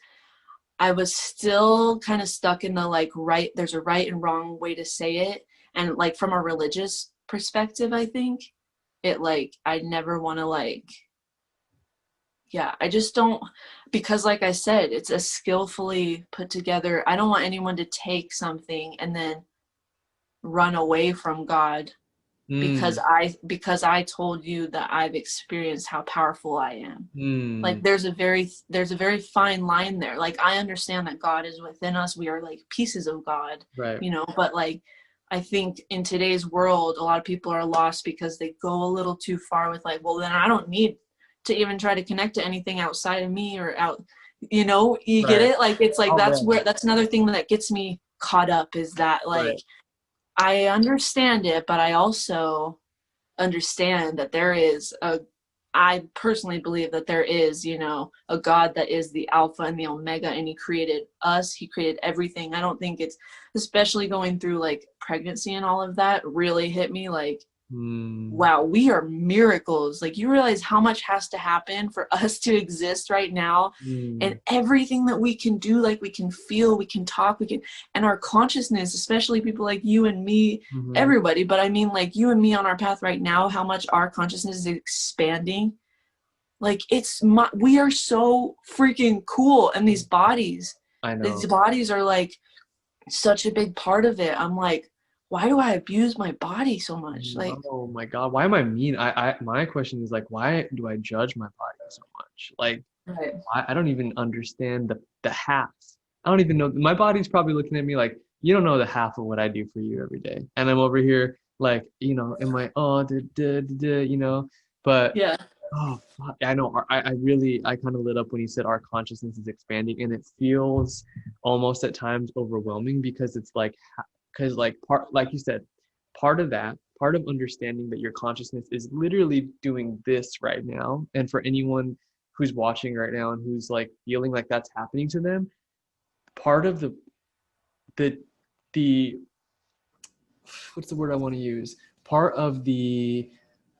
I was still kind of stuck in the like, right, there's a right and wrong way to say it. And like from a religious perspective, I think it like, I never want to like, yeah, I just don't, because like I said, it's a skillfully put together. I don't want anyone to take something and then run away from God Mm. because I told you that I've experienced how powerful I am. Like Mm. there's a very fine line there. Like I understand that God is within us. We are like pieces of God, Right. you know, but like I think in today's world a lot of people are lost because they go a little too far with like, well then I don't need to even try to connect to anything outside of me or out, you know, you get Right. it? Like it's like Oh, man. that's another thing that gets me caught up, is that like Right. I understand it, but I also understand that there is a, I personally believe that there is, you know, a God that is the Alpha and the Omega, and He created us, He created everything. I don't think it's, especially going through like pregnancy and all of that, really hit me like, Mm. wow, we are miracles. Like you realize how much has to happen for us to exist right now, and Mm. everything that we can do, like we can feel, we can talk, we can, and our consciousness, especially people like you and me, Mm-hmm. everybody, but I mean like you and me on our path right now, how much our consciousness is expanding. Like we are so freaking cool, and I these know. bodies are like such a big part of it. I'm like, why do I abuse my body so I much? Like, know. My God. Why am I mean? My question is like, why do I judge my body so much? Like, right. I don't even understand the halves. I don't even know. My body's probably looking at me like, you don't know the half of what I do for you every day. And I'm over here like, you know, in my, oh, you know, but Yeah. oh, fuck, I know. I kind of lit up when you said our consciousness is expanding, and it feels almost at times overwhelming because it's like, because like part, like you said, part of understanding that your consciousness is literally doing this right now, and for anyone who's watching right now and who's like feeling like that's happening to them, part of the the what's the word I want to use? Part of the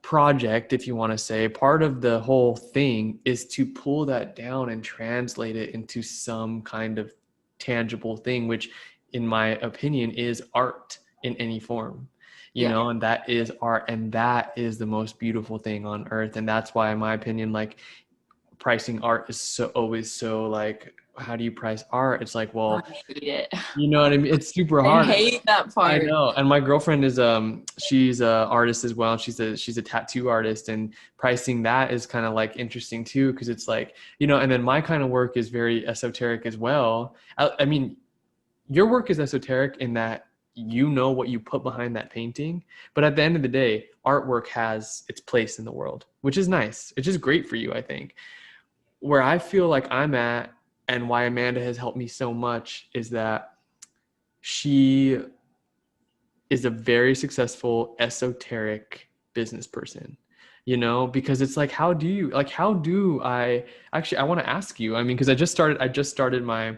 project, if you want to say, part of the whole thing is to pull that down and translate it into some kind of tangible thing, which, in my opinion, is art in any form. You Yeah. know, and that is art, and that is the most beautiful thing on earth. And that's why, in my opinion, like pricing art is so always so like, how do you price art? It's like, I well, hate it. you know what I mean? It's super I hard. hate that I part. know. And my girlfriend is she's a artist as well. She's a tattoo artist, and pricing that is kind of like interesting too, because it's like, you know, and then my kind of work is very esoteric as well. I mean, your work is esoteric in that you know what you put behind that painting, but at the end of the day, artwork has its place in the world, which is nice. It's just great for you, I think. Where I feel like I'm at, and why Amanda has helped me so much, is that she is a very successful esoteric business person, you know, because it's like, how do I actually, I want to ask you, I mean, because I just started my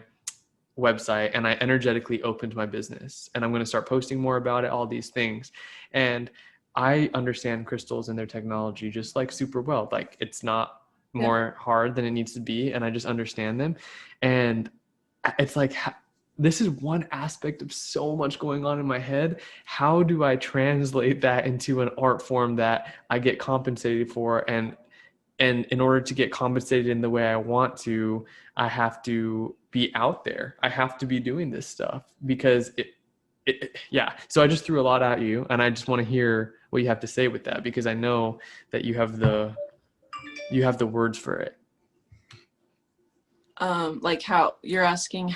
website, and I energetically opened my business, and I'm going to start posting more about it, all these things. And I understand crystals and their technology just like super well. Like, it's not Yeah. more hard than it needs to be, and I just understand them. And it's like, this is one aspect of so much going on in my head. How do I translate that into an art form that I get compensated for? And in order to get compensated in the way I want to, I have to be out there. I have to be doing this stuff because yeah. So I just threw a lot at you, and I just want to hear what you have to say with that, because I know that you have the words for it. Like how you're asking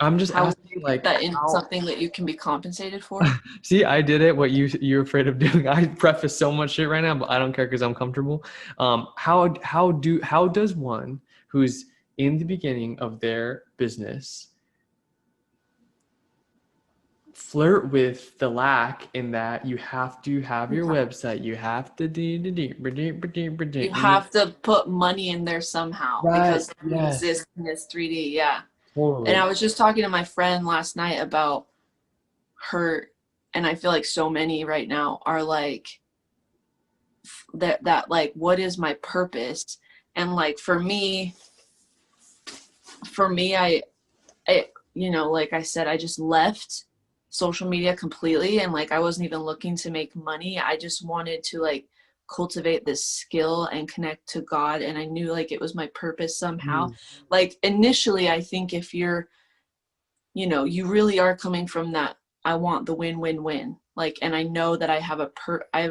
I'm just how asking you get like that in how. something that you can be compensated for? See, I did it. What you're afraid of doing. I preface so much shit right now, but I don't care because I'm comfortable. How does one who's in the beginning of their business flirt with the lack in that you have to have your website, you have to You you know, have to put money in there somehow right? because you Yes, exist in this 3D. Yeah. And I totally. was just talking to my friend last night about her, and I feel like so many right now are like that like, what is my purpose? And like for me, I you know, like I said, I just left social media completely, and like I wasn't even looking to make money. I just wanted to like cultivate this skill and connect to God, and I knew like it was my purpose somehow. Mm, Like initially, I think if you're, you know, you really are coming from that, I want the win-win-win. Like, and I know that I have a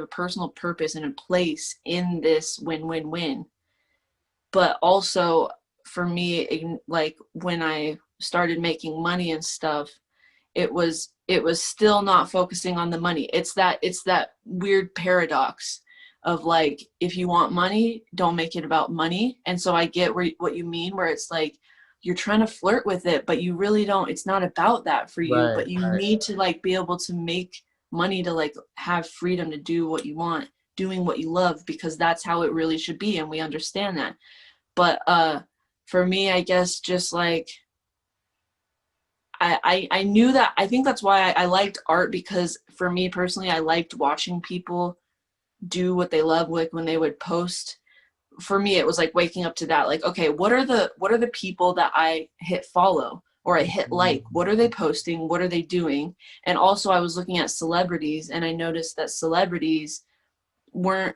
personal purpose and a place in this win-win-win. But also for me, like when I started making money and stuff, it was still not focusing on the money. It's that weird paradox of like, if you want money, don't make it about money. And so I get what you mean, where it's like you're trying to flirt with it, but you really don't, it's not about that for you, right, but you right. need to like be able to make money to like have freedom to do what you want, doing what you love, because that's how it really should be, and we understand that. But for me, I guess just like I knew that. I think that's why I liked art, because for me personally, I liked watching people do what they love. Like when they would post, for me it was like waking up to that, like, okay, what are the people that I hit follow or I hit like, what are they posting, what are they doing? And also I was looking at celebrities, and I noticed that celebrities weren't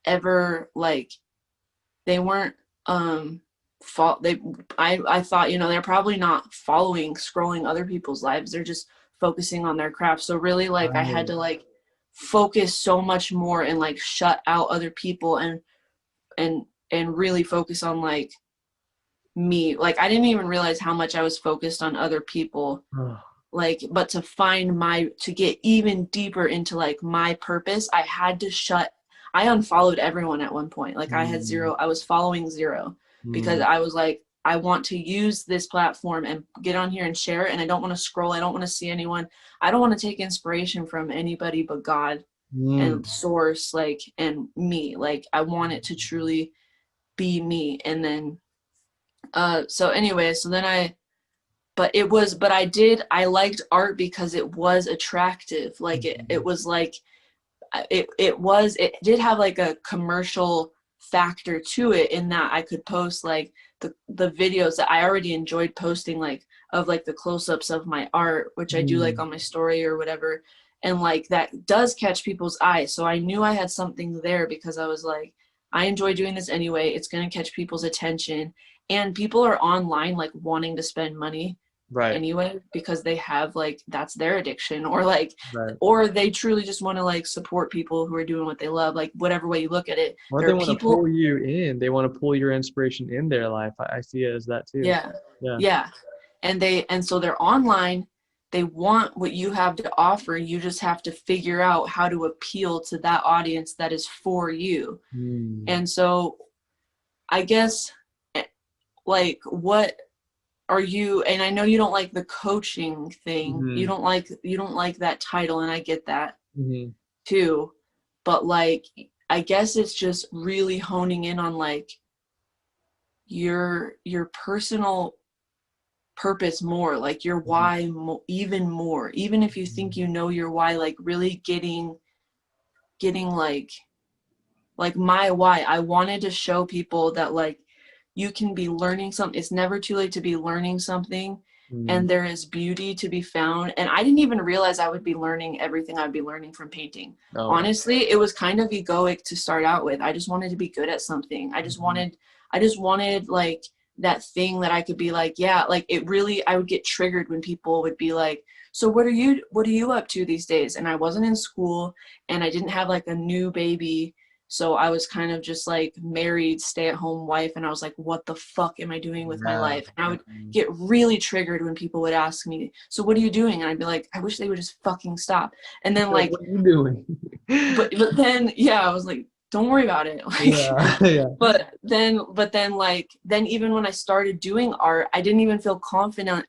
ever like, they weren't they I thought, you know, they're probably not following, scrolling other people's lives, they're just focusing on their craft. So really like I had Right. to like focus so much more and like shut out other people and and really focus on like me. Like I didn't even realize how much I was focused on other people like, but to get even deeper into like my purpose, I unfollowed everyone at one point. Like Mm, I was following zero because mm, I was like, I want to use this platform and get on here and share it. And I don't want to scroll. I don't want to see anyone. I don't want to take inspiration from anybody but God mm, and source, like, and me. Like, I want it to truly be me. And then, so anyway, so then I liked art because it was attractive. Like it mhm, was like, it did have like a commercial factor to it in that I could post like the videos that I already enjoyed posting, like of like the close-ups of my art, which I do like mm, on my story or whatever, and like that does catch people's eye. So I knew I had something there because I was like, I enjoy doing this anyway. It's going to catch people's attention, and people are online like wanting to spend money right, anyway because they have like that's their addiction, or like, right. or they truly just want to like support people who are doing what they love, like whatever way you look at it. Or There they are want to people, pull you in. They want to pull your inspiration in their life. I see it as that too. yeah, Yeah. yeah, and so they're online, they want what you have to offer, you just have to figure out how to appeal to that audience that is for you. Mm, And so I guess, eh, like, what are you, and I know you don't like the coaching thing, hmm, you don't like that title, and I get that hmm, too, but like, I guess it's just really honing in on like your personal purpose more, like your hmm, why even more, even if you think you know your why, like really getting like my why. I wanted to show people that like you can be learning something. It's never too late to be learning something, hmm. and there is beauty to be found. And I didn't even realize I would be learning everything I'd be learning from painting. Oh wow. Honestly, it was kind of egoic to start out with. I just wanted to be good at something. Mhm. I just wanted like that thing that I could be like, yeah, like it really, I would get triggered when people would be like, so what are you up to these days? And I wasn't in school, and I didn't have like a new baby, so I was kind of just like married, stay-at-home wife, and I was like, what the fuck am I doing with my Yeah. life? And I would Mhm. get really triggered when people would ask me, so what are you doing? And I'd be like, I wish they would just fucking stop. And then Like, like, what are you doing? but then yeah, I was like, don't worry about it. Like, Yeah. Yeah. but then like, then even when I started doing art, I didn't even feel confident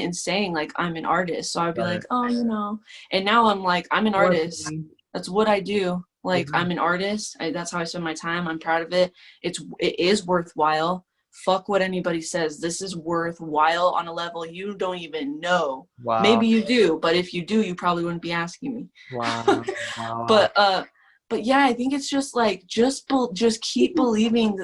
in saying like I'm an artist. So I'd be Right. like, oh, and now I'm like, I'm an What? artist. That's what I do. Like, Yeah. I'm an artist. That's how I spend my time. I'm proud of it. It is worthwhile. Fuck what anybody says. This is worthwhile on a level you don't even know. Wow. Maybe you do, but if you do, you probably wouldn't be asking me. Wow. Wow. but yeah, I think it's just like just keep believing.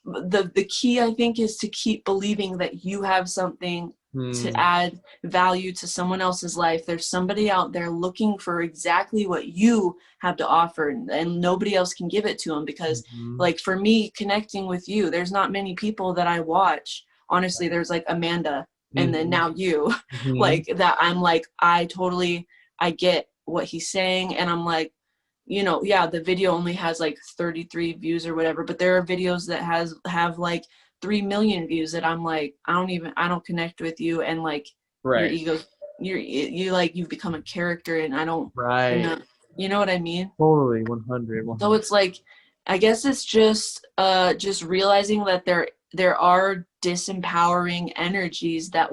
The key, I think, is to keep believing that you have something to Hmm. add value to someone else's life. There's somebody out there looking for exactly what you have to offer, and nobody else can give it to them. Because Mhm. like for me, connecting with you, there's not many people that I watch. Honestly, there's like Amanda, and then Mhm. now you. Mhm. Like that, I'm like, I get what he's saying, and I'm like, yeah, the video only has like 33 views or whatever, but there are videos that have like 3 million views that I'm like, I don't connect with you, and like your Right. ego, you like, you've become a character, and I'm Right. not, you know what I mean? Totally. 100. So 100. it's like, I guess it's just realizing that there are disempowering energies that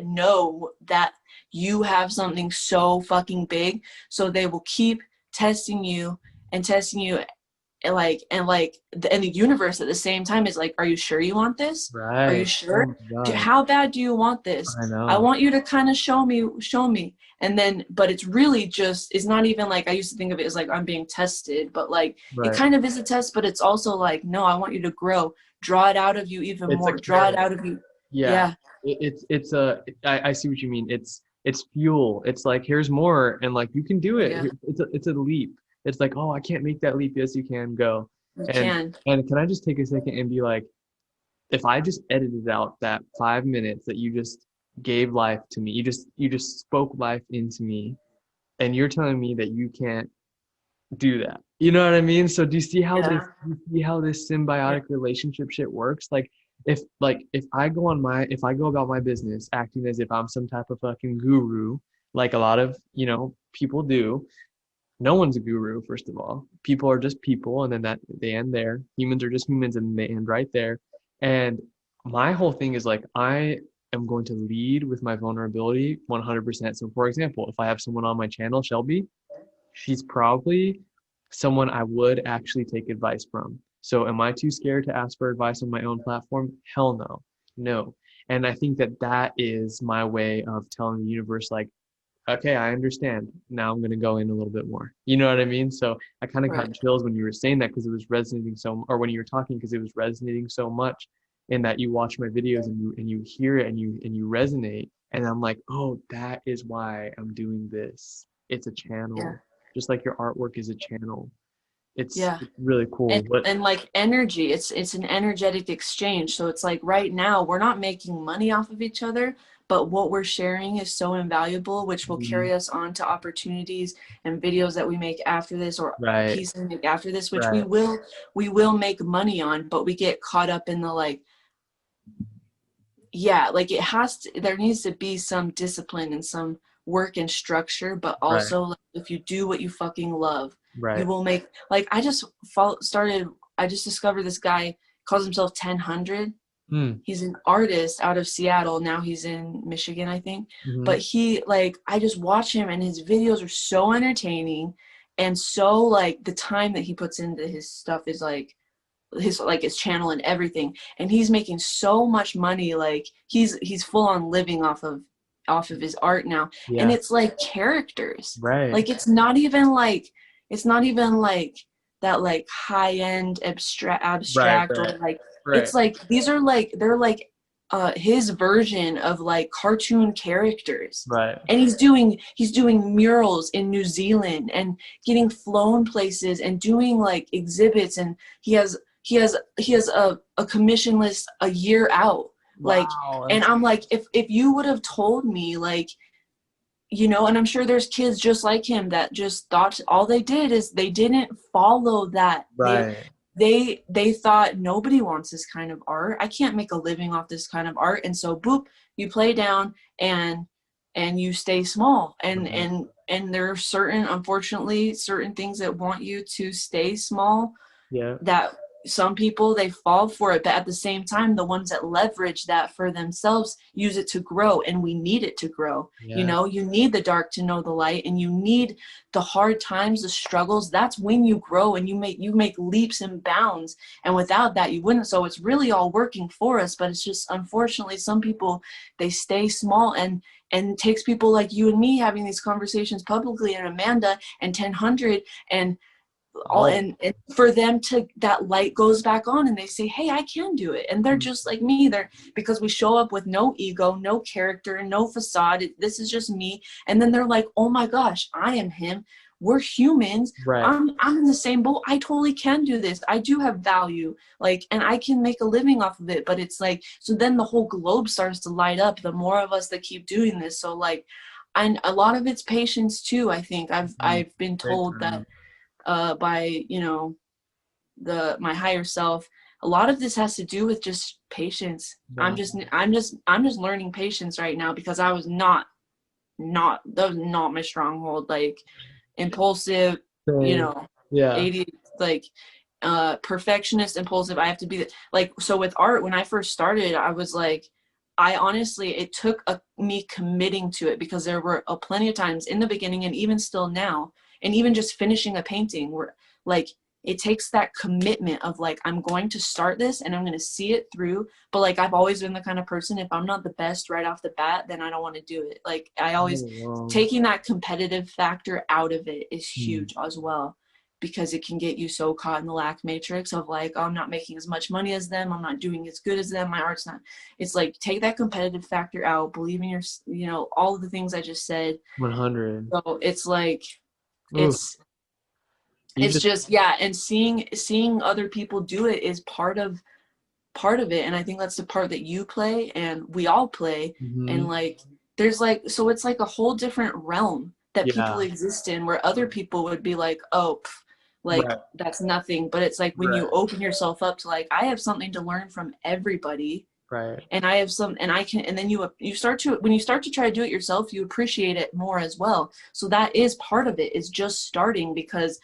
know that you have something so fucking big, so they will keep testing you and testing you, and the universe at the same time is like, are you sure you want this? Are you Right. Oh sure? my God. How bad do you want this? I I know. want you to kind of show me. And then, but it's really just, it's not even like, I used to think of it as like I'm being tested, but like it Right. kind of is a test, but it's also like, no, I want you to grow, draw it out of you even It's a more, draw it carrot. out of you. Yeah. Yeah, It's a I see what you mean. It's fuel. It's like here's more and like you can do it. yeah, It's a leap. It's like, oh, I can't make that leap. Yes, you can go. you And can. and can I just take a second and be like, if I just edited out that 5 minutes that you just gave life to me, you just spoke life into me, and you're telling me that you can't do that. You know what I mean? So do you see how Yeah, this symbiotic relationship shit works? Like if I go about my business acting as if I'm some type of fucking guru, like a lot of, people do, no one's a guru, first of all. People are just people, and then that they end there. Humans are just humans, and they end right there. And my whole thing is like, I am going to lead with my vulnerability 100%. So, for example, if I have someone on my channel, Shelby, she's probably someone I would actually take advice from. So, am I too scared to ask for advice on my own platform? Hell no. No. And I think that that is my way of telling the universe, like, okay, I understand. Now I'm going to go in a little bit more. You know what I mean? So I kind of got Right. chills when you were saying that because it was resonating so, or when you were talking because it was resonating so much, in that you watch my videos and you hear it and you resonate. And I'm like, oh, that is why I'm doing this. It's a Yeah. channel, just like your artwork is a channel. It's, Yeah. it's really cool. But And like energy, it's an energetic exchange. So it's like right now we're not making money off of each other, but what we're sharing is so invaluable, which will mhm, carry us on to opportunities and videos that we make after this, or right, pieces we make after this, which right, we will make money on, but we get caught up in the like, yeah, like it has to, there needs to be some discipline and some work and structure, but right, also like, if you do what you fucking love, you right. will make, like I just discovered this guy calls himself 1000. Mm, He's an artist out of Seattle. Now he's in Michigan, I think. mm-hmm. But he, like, I just watch him and his videos are so entertaining, and so like the time that he puts into his stuff is like his channel and everything, and he's making so much money. Like he's full on living off of his art now, and Yeah, it's like characters. right, Like it's not even like that like high end right, abstract, or right, like right, it's like these are like they're like his version of like cartoon characters. right. And he's doing murals in New Zealand and getting flown places and doing like exhibits, and he has a commission list a year out. Like, Wow, and that's I'm like, if you would have told me, like, and I'm sure there's kids just like him that just thought all they did is they didn't follow that. right. They thought nobody wants this kind of art. I can't make a living off this kind of art. And so boop, you play down and you stay small. And Right. there are unfortunately certain things that want you to stay small, Yeah. that some people they fall for it, but at the same time the ones that leverage that for themselves use it to grow, and we need it to grow. Yeah. You need the dark to know the light, and you need the hard times, the struggles. That's when you grow, and you make leaps and bounds, and without that you wouldn't. So it's really all working for us, but it's just unfortunately some people, they stay small, and it takes people like you and me having these conversations publicly, and Amanda and 1000, and all, All and for them to, that light goes back on, and they say, hey, I can do it. And they're just like me. They're, because we show up with no ego, no character, no facade. This is just me. And then they're like, oh my gosh, I am him. We're humans. right. I'm in the same boat. I totally can do this. I do have value, like, and I can make a living off of it. But it's like, so then the whole globe starts to light up, the more of us that keep doing this. So like, and a lot of it's patience too. I think I've Mhm. I've been Great told that term. by the my higher self. A lot of this has to do with just patience. i'm Wow. just i'm just i'm just learning patience right now, because I was not that was not my stronghold. Like impulsive, you Same. know Yeah. 80, like perfectionist, impulsive. I have to be like, so with art, when I first started, I was like, I honestly, it took me committing to it, because there were plenty of times in the beginning, and even still now, and even just finishing a painting, where like it takes that commitment of like, I'm going to start this and I'm going to see it through. But like, I've always been the kind of person, if I'm not the best right off the bat, then I don't want to do it. Like I Oh, always, wow. taking that competitive factor out of it is Hmm. huge as well, because it can get you so caught in the lack matrix of like, oh, I'm not making as much money as them, I'm not doing as good as them, my art's not. It's like, take that competitive factor out, believe in your, all of the things I just said. 100. So it's like, Ooh, it's you it's just, just, yeah. And seeing other people do it is part of it. And I think that's the part that you play and we all play. And hmm, like, there's like, so it's like a whole different realm that people yeah. exist in, where other people would be like, oh, like Right. that's nothing. But it's like when you Right. open yourself up to like, I have something to learn from everybody, Right. and I have some, and I can, and then you start to, when you start to try to do it yourself, you appreciate it more as well. So that is part of it, is just starting, because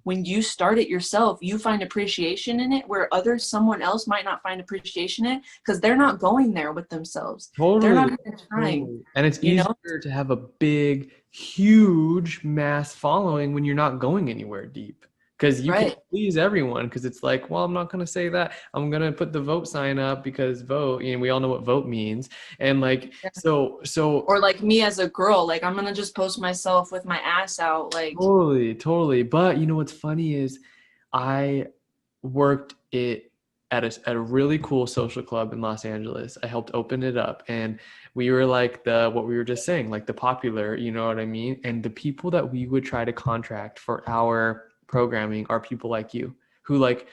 when you start it yourself, you find appreciation in it where someone else might not find appreciation in it, because they're not going there with themselves. They're Totally. not even trying, Totally. And it's you know? easier to have a big, huge mass following when you're not going anywhere deep. Because you can Right. please everyone. Because it's like, well, I'm not going to say that. I'm going to put the vote sign up because vote, we all know what vote means. And like, so Or like me as a girl, like I'm gonna just post myself with my ass out, like, totally, totally. But you know what's funny is I worked it at a really cool social club in Los Angeles. I helped open it up, and we were like the what we were just saying, like the popular, you know what I mean? And the people that we would try to contract for our programming are people like you who like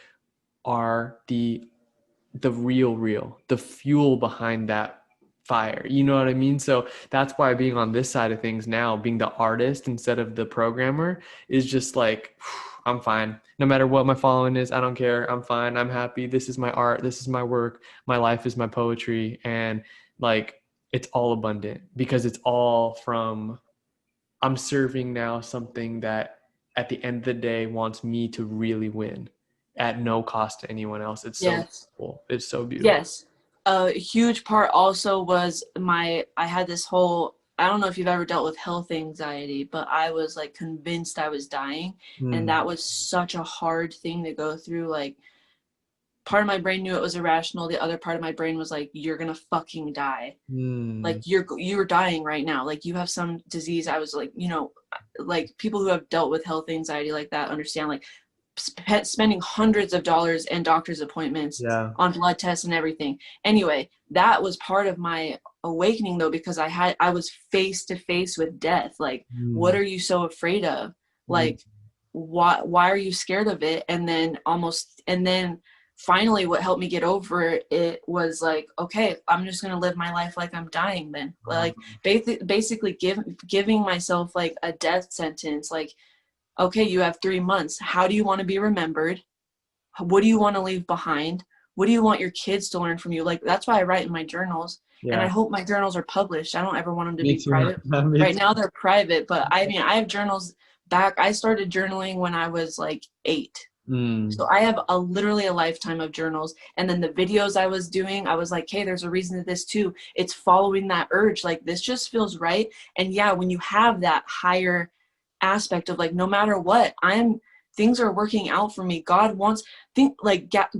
are the real, the fuel behind that fire. You know what I mean? So that's why being on this side of things now, being the artist instead of the programmer, is just like, I'm fine. No matter what my following is, I don't care. I'm fine. I'm happy. This is my art. This is my work. My life is my poetry. And like, it's all abundant because it's all from, I'm serving now something that at the end of the day wants me to really win at no cost to anyone else. It's so yes. beautiful. It's so beautiful. Yes. A huge part also was I had this whole, I don't know if you've ever dealt with health anxiety, but I was like convinced I was dying. And Mm, that was such a hard thing to go through. Like, part of my brain knew it was irrational. The other part of my brain was like, you're gonna fucking die. mm, Like you're dying right now. Like you have some disease. I was like, like people who have dealt with health anxiety like that understand, like spending hundreds of dollars and doctor's appointments yeah. on blood tests and everything. Anyway, that was part of my awakening though, because I was face to face with death. Like, what Mm, are you so afraid of? mm, Like, why are you scared of it? And then finally what helped me get over it was like, okay, I'm just going to live my life like I'm dying then. Like basically giving myself like a death sentence, like, okay, you have 3 months. How do you want to be remembered? What do you want to leave behind? What do you want your kids to learn from you? Like, that's why I write in my journals. And I yeah. hope my journals are published. I don't ever want them to Me be too. private. Me Right too. now they're private, but I mean, I have journals back. I started journaling when I was like 8. Mm, So I have literally a lifetime of journals. And then the videos I was doing, I was like, hey, there's a reason to this too. It's following that urge. Like, this just feels right. And yeah, when you have that higher aspect of like, no matter what, things are working out for me. God wants,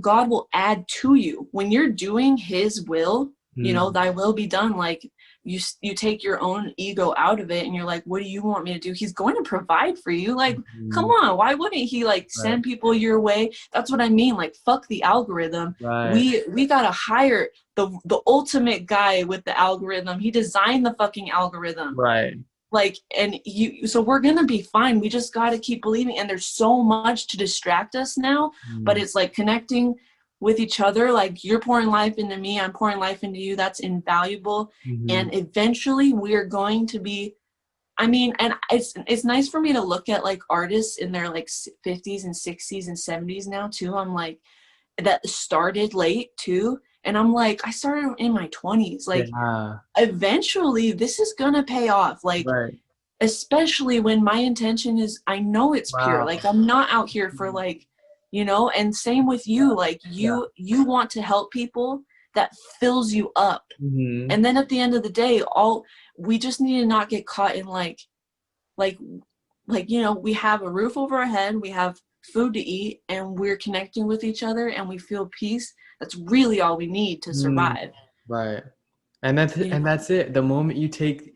God will add to you when you're doing his will, mm, thy will be done. Like, you take your own ego out of it and you're like, what do you want me to do? He's going to provide for you. Like, come mm, on, why wouldn't he like right. send people your way? That's what I mean. Like, fuck the algorithm. Right. We gotta hire the ultimate guy with the algorithm. He designed the fucking algorithm. Right. Like, and so we're gonna be fine. We just gotta keep believing. And there's so much to distract us now, but Mm, it's like connecting with each other. Like, you're pouring life into me, I'm pouring life into you. That's invaluable. mm-hmm. And eventually we are going to be, I mean, and it's nice for me to look at like artists in their like 50s and 60s and 70s now too. I'm like, that started late too. And I'm like, I started in my 20s. Like, Yeah. eventually this is gonna pay off. Like, Right. especially when my intention is, I know it's pure. Wow. Like, I'm not out here for like, and same with you. Like, Yeah. you want to help people, that fills you up. Mm-hmm. And then at the end of the day, all we just need to not get caught in like we have a roof over our head, we have food to eat, and we're connecting with each other, and we feel peace. That's really all we need to Mm, survive. right. And that's it. The moment you take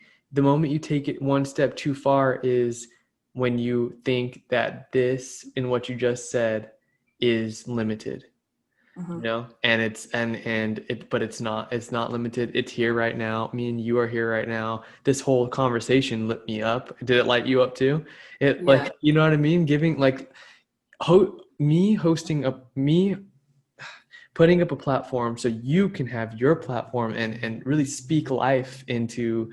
it one step too far is when you think that this in what you just said is limited. Mhm. And but it's not limited. It's here right now. Me and you are here right now. This whole conversation lit me up. Did it light you up too? It, Yeah. like, you know what I mean? Giving like me hosting up me putting up a platform so you can have your platform and really speak life into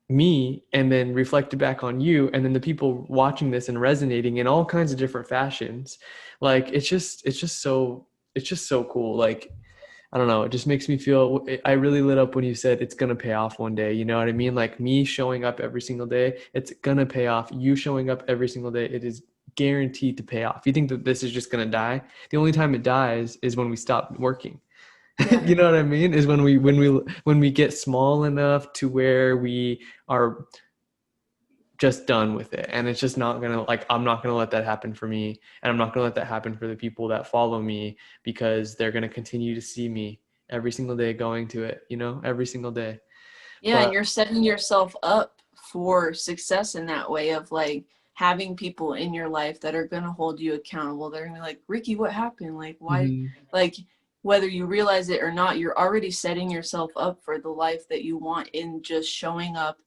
me and then reflect it back on you, and then the people watching this and resonating in all kinds of different fashions. Like it's just so cool. Like I don't know, it just makes me feel, I really lit up when you said it's gonna pay off one day. You know what I mean? Like me showing up every single day, it's gonna pay off. You showing up every single day, it is guaranteed to pay off. You think that this is just gonna die? The only time it dies is when we stop working. Yeah. You know what I mean? Is when we get small enough to where we are just done with it. And it's just not gonna, like, I'm not gonna let that happen for me. And I'm not gonna let that happen for the people that follow me, because they're gonna continue to see me every single day going to it, you know, every single day. Yeah, and But you're setting yourself up for success in that way of like having people in your life that are going to hold you accountable. They're going to be like, Ricky, what happened? Like, why? mhm, Like, whether you realize it or not, you're already setting yourself up for the life that you want in just showing up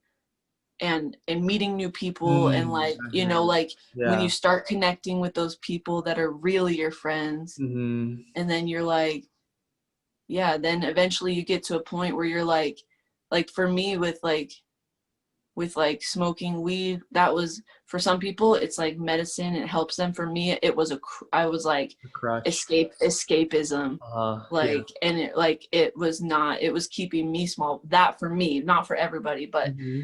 and meeting new people. And like, you know, mhm, like when you yeah. start connecting with those people that are really your friends, Hmm. and then you're like, yeah, then eventually you get to a point where you're like for me with like smoking weed, that was, for some people it's like medicine, it helps them. For me it was I was like A crutch. escapism, Yeah. like, and it like it was not, it was keeping me small, that for me, not for everybody, Hmm.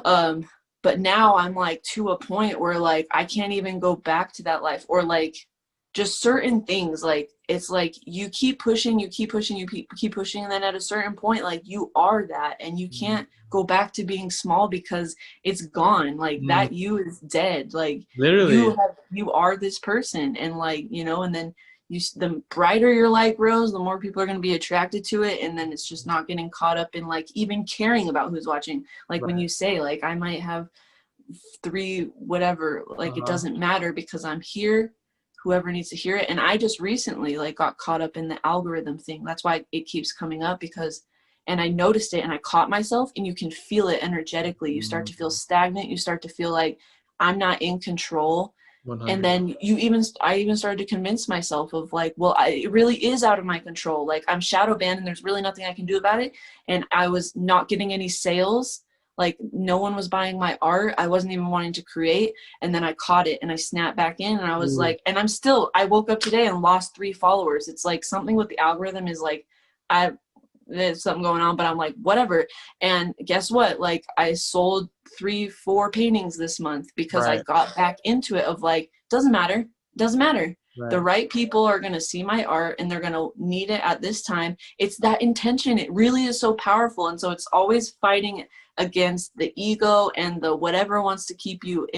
um but now I'm like to a point where like I can't even go back to that life, or like just certain things, like it's like you keep pushing, you keep pushing, you keep pushing, and then at a certain point like you are that, and you can't go back to being small because it's gone, like Mm. that you is dead, like Literally. you are this person, and like, you know, and then you, the brighter your light grows, the more people are going to be attracted to it, and then it's just not getting caught up in like even caring about who's watching. Like when Right. you say like I might have three whatever, like it Uh-huh. doesn't matter because I'm here, whoever needs to hear it. And I just recently like got caught up in the algorithm thing, that's why it keeps coming up, because, and I noticed it and I caught myself, and you can feel it energetically, you start to feel Mm. stagnant, you start to feel like I'm not in control. And 100. then I even started to convince myself of like, well, it really is out of my control, like I'm shadow banned and there's really nothing I can do about it. And I was not getting any sales, like no one was buying my art, I wasn't even wanting to create. And then I caught it and I snapped back in, and I was Ooh. like, and I woke up today and lost 3 followers. It's like something with the algorithm is like, I there's something going on, but I'm like, whatever. And guess what, like I sold 3 4 paintings this month because I Right. got back into it of like, doesn't matter, the Right. right people are going to see my art and they're going to need it at this time. It's that intention, it really is so powerful. And so it's always fighting against the ego and the whatever wants to keep you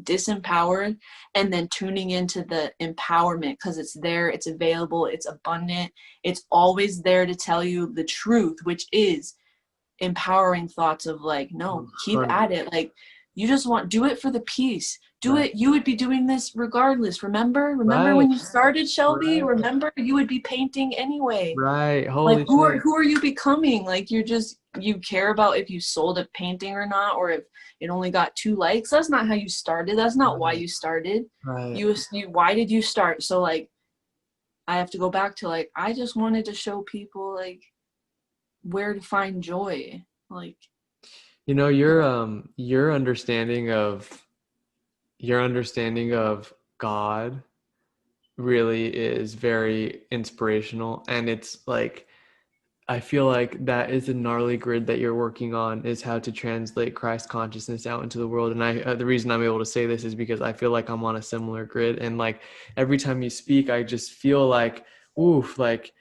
disempowered, and then tuning into the empowerment, because it's there, it's available, it's abundant, it's always there to tell you the truth, which is empowering thoughts of like, no, keep 100. at it, like you just want, do it for the peace, do Right. it, you would be doing this regardless, remember Right. when you started, Shelby, Right. remember you would be painting anyway. Right. Like Holy shit. who are you becoming? Like you're just, you care about if you sold a painting or not, or if it only got 2 likes. That's not how you started, that's not why Right. you started. Right. You why did you start? So like I have to go back to like, I just wanted to show people like where to find joy, like. You know, your understanding of God really is very inspirational. And it's like, I feel like that is a gnarly grid that you're working on, is how to translate Christ consciousness out into the world. And the reason I'm able to say this is because I feel like I'm on a similar grid. And like every time you speak, I just feel like, oof, like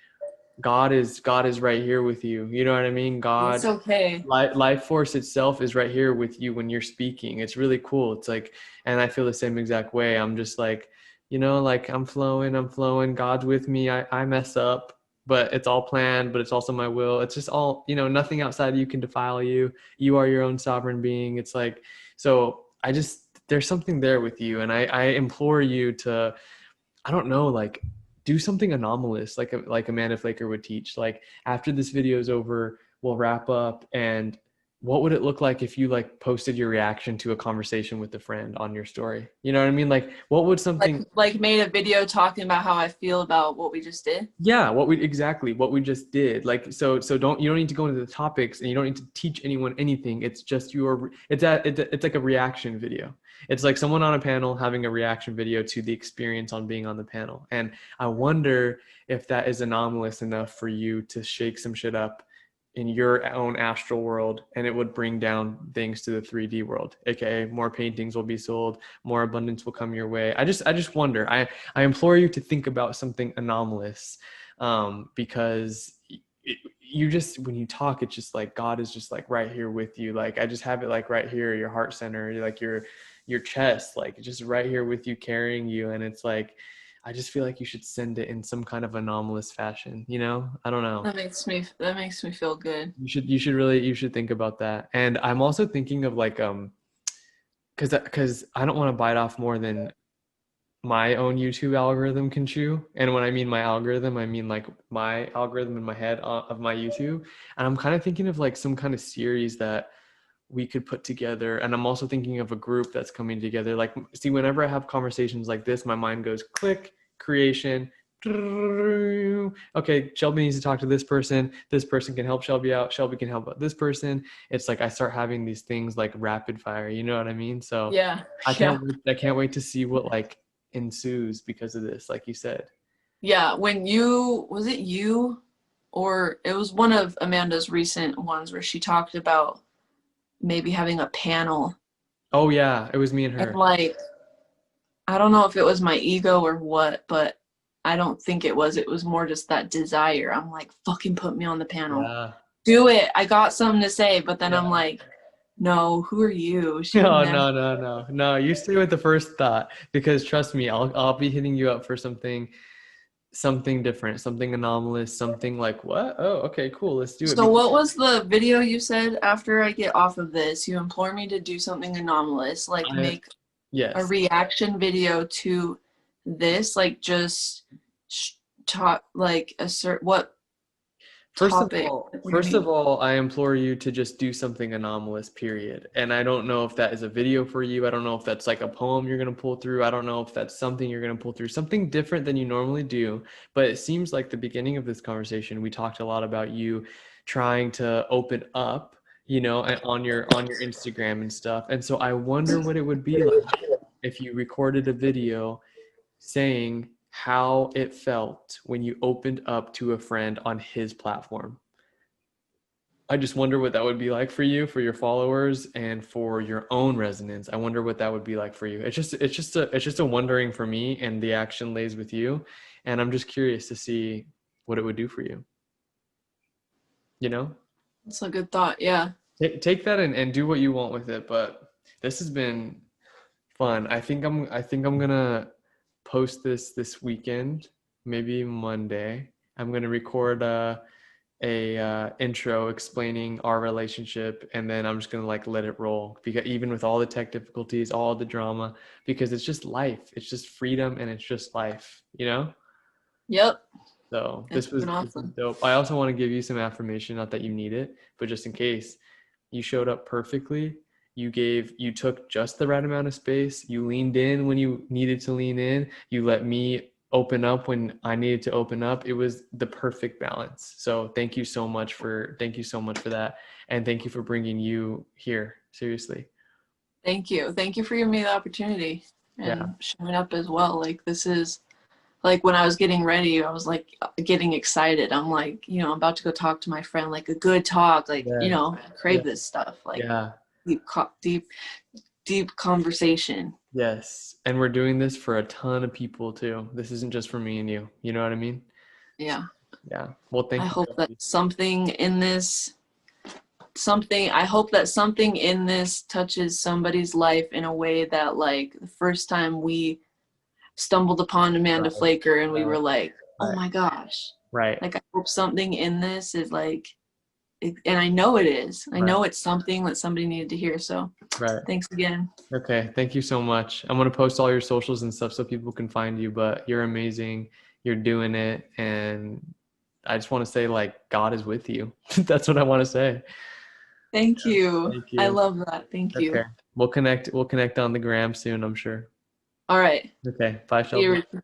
God is right here with you. You know what I mean? It's God, okay. life force itself is right here with you when you're speaking. It's really cool. It's like, and I feel the same exact way. I'm just like, you know, like I'm flowing. God's with me. I mess up, but it's all planned, but it's also my will. It's just all, you know, nothing outside of you can defile you. You are your own sovereign being. It's like, so I just, there's something there with you. And I implore you to, I don't know, like do something anomalous, like Amanda Flaker would teach. Like after this video is over, we'll wrap up and what would it look like if you like posted your reaction to a conversation with a friend on your story? You know what I mean? Like what would something Like made a video talking about how I feel about what we just did. yeah, what we just did. Like so don't you don't need to go into the topics and you don't need to teach anyone anything. It's just it's like a reaction video. It's like someone on a panel having a reaction video to the experience on being on the panel. And I wonder if that is anomalous enough for you to shake some shit up in your own astral world, and it would bring down things to the 3D world, aka more paintings will be sold, more abundance will come your way. I just wonder. I implore you to think about something anomalous, because you just, when you talk, it's just like God is just like right here with you. Like I just have it like right here, your heart center, like your chest, like just right here with you, carrying you. And it's like, I just feel like you should send it in some kind of anomalous fashion, you know? I don't know. That makes me feel good. You should think about that. And I'm also thinking of like because I don't want to bite off more than my own YouTube algorithm can chew. And when I mean my algorithm, I mean like my algorithm in my head of my YouTube. And I'm kind of thinking of like some kind of series that we could put together. And I'm also thinking of a group that's coming together. Like, see, whenever I have conversations like this, my mind goes click, creation. Okay, Shelby needs to talk to this person. This person can help Shelby out. Shelby can help out this person. It's like I start having these things like rapid fire. You know what I mean? So Yeah. Yeah. I can't wait to see what like ensues because of this, like you said. Yeah. When you, was it you or it was one of Amanda's recent ones where she talked about maybe having a panel, Oh yeah, it was me and and her. like, I don't know if it was my ego or what, but I don't think it was. It was more just that desire. I'm like, fucking put me on the panel. Yeah. Do it. I got something to say, but then I'm Yeah. like, no, who are you? She would No, never. no, no, no, no. You stay with the first thought because trust me, I'll be hitting you up for something different, something anomalous, something like what? Oh, okay, cool. Let's do it. So what was the video you said after I get off of this? You implore me to do something anomalous, like I make a yes. reaction video to this, like just talk like a certain what topic? What do you First of mean? all, I implore you to just do something anomalous, period. And I don't know if that is a video for you. I don't know if that's like a poem you're going to pull through. I don't know if that's something you're going to pull through, something different than you normally do. But it seems like the beginning of this conversation, we talked a lot about you trying to open up, you know, on your Instagram and stuff. And so I wonder what it would be like if you recorded a video saying how it felt when you opened up to a friend on his platform. I just wonder what that would be like for you, for your followers, and for your own resonance. I wonder what that would be like for you. It's just a wondering for me, and the action lays with you. And I'm just curious to see what it would do for you. You know? That's a good thought. Yeah. Take that and do what you want with it. But this has been fun. I think I'm gonna post this weekend, maybe Monday. I'm gonna record a intro explaining our relationship, and then I'm just gonna like let it roll, because even with all the tech difficulties, all the drama, because it's just life, it's just freedom, and it's just life, you know. Yep. So It's been this was awesome. dope. I also want to give you some affirmation, not that you need it, but just in case. You showed up perfectly. You took just the right amount of space. You leaned in when you needed to lean in. You let me open up when I needed to open up. It was the perfect balance. So thank you so much for that. And thank you for bringing you here. Seriously. Thank you. Thank you for giving me the opportunity Yeah. and showing up as well. Like this is like when I was getting ready, I was like getting excited. I'm like, I'm about to go talk to my friend, like a good talk, like, Yes. I crave Yeah. this stuff, like Yeah. deep, deep conversation. Yes. And we're doing this for a ton of people too. This isn't just for me and you. You know what I mean? Yeah. Yeah. Well, I thank you, hope that Shelby. I hope that something in this touches somebody's life in a way that like the first time we stumbled upon Amanda Right. Flaker and we Right. were like, oh Right. my gosh, Right. like I hope something in this is like, and I know it is. I Right. know it's something that somebody needed to hear. So Right. thanks again. Okay, thank you so much. I'm gonna post all your socials and stuff so people can find you, but you're amazing. You're doing it, and I just want to say like God is with you. That's what I want to say. Thank you. Thank I you. love that. Thank Okay. you. We'll connect on the gram soon, I'm sure. All right. Okay. Bye, See you, Shelby. Richard.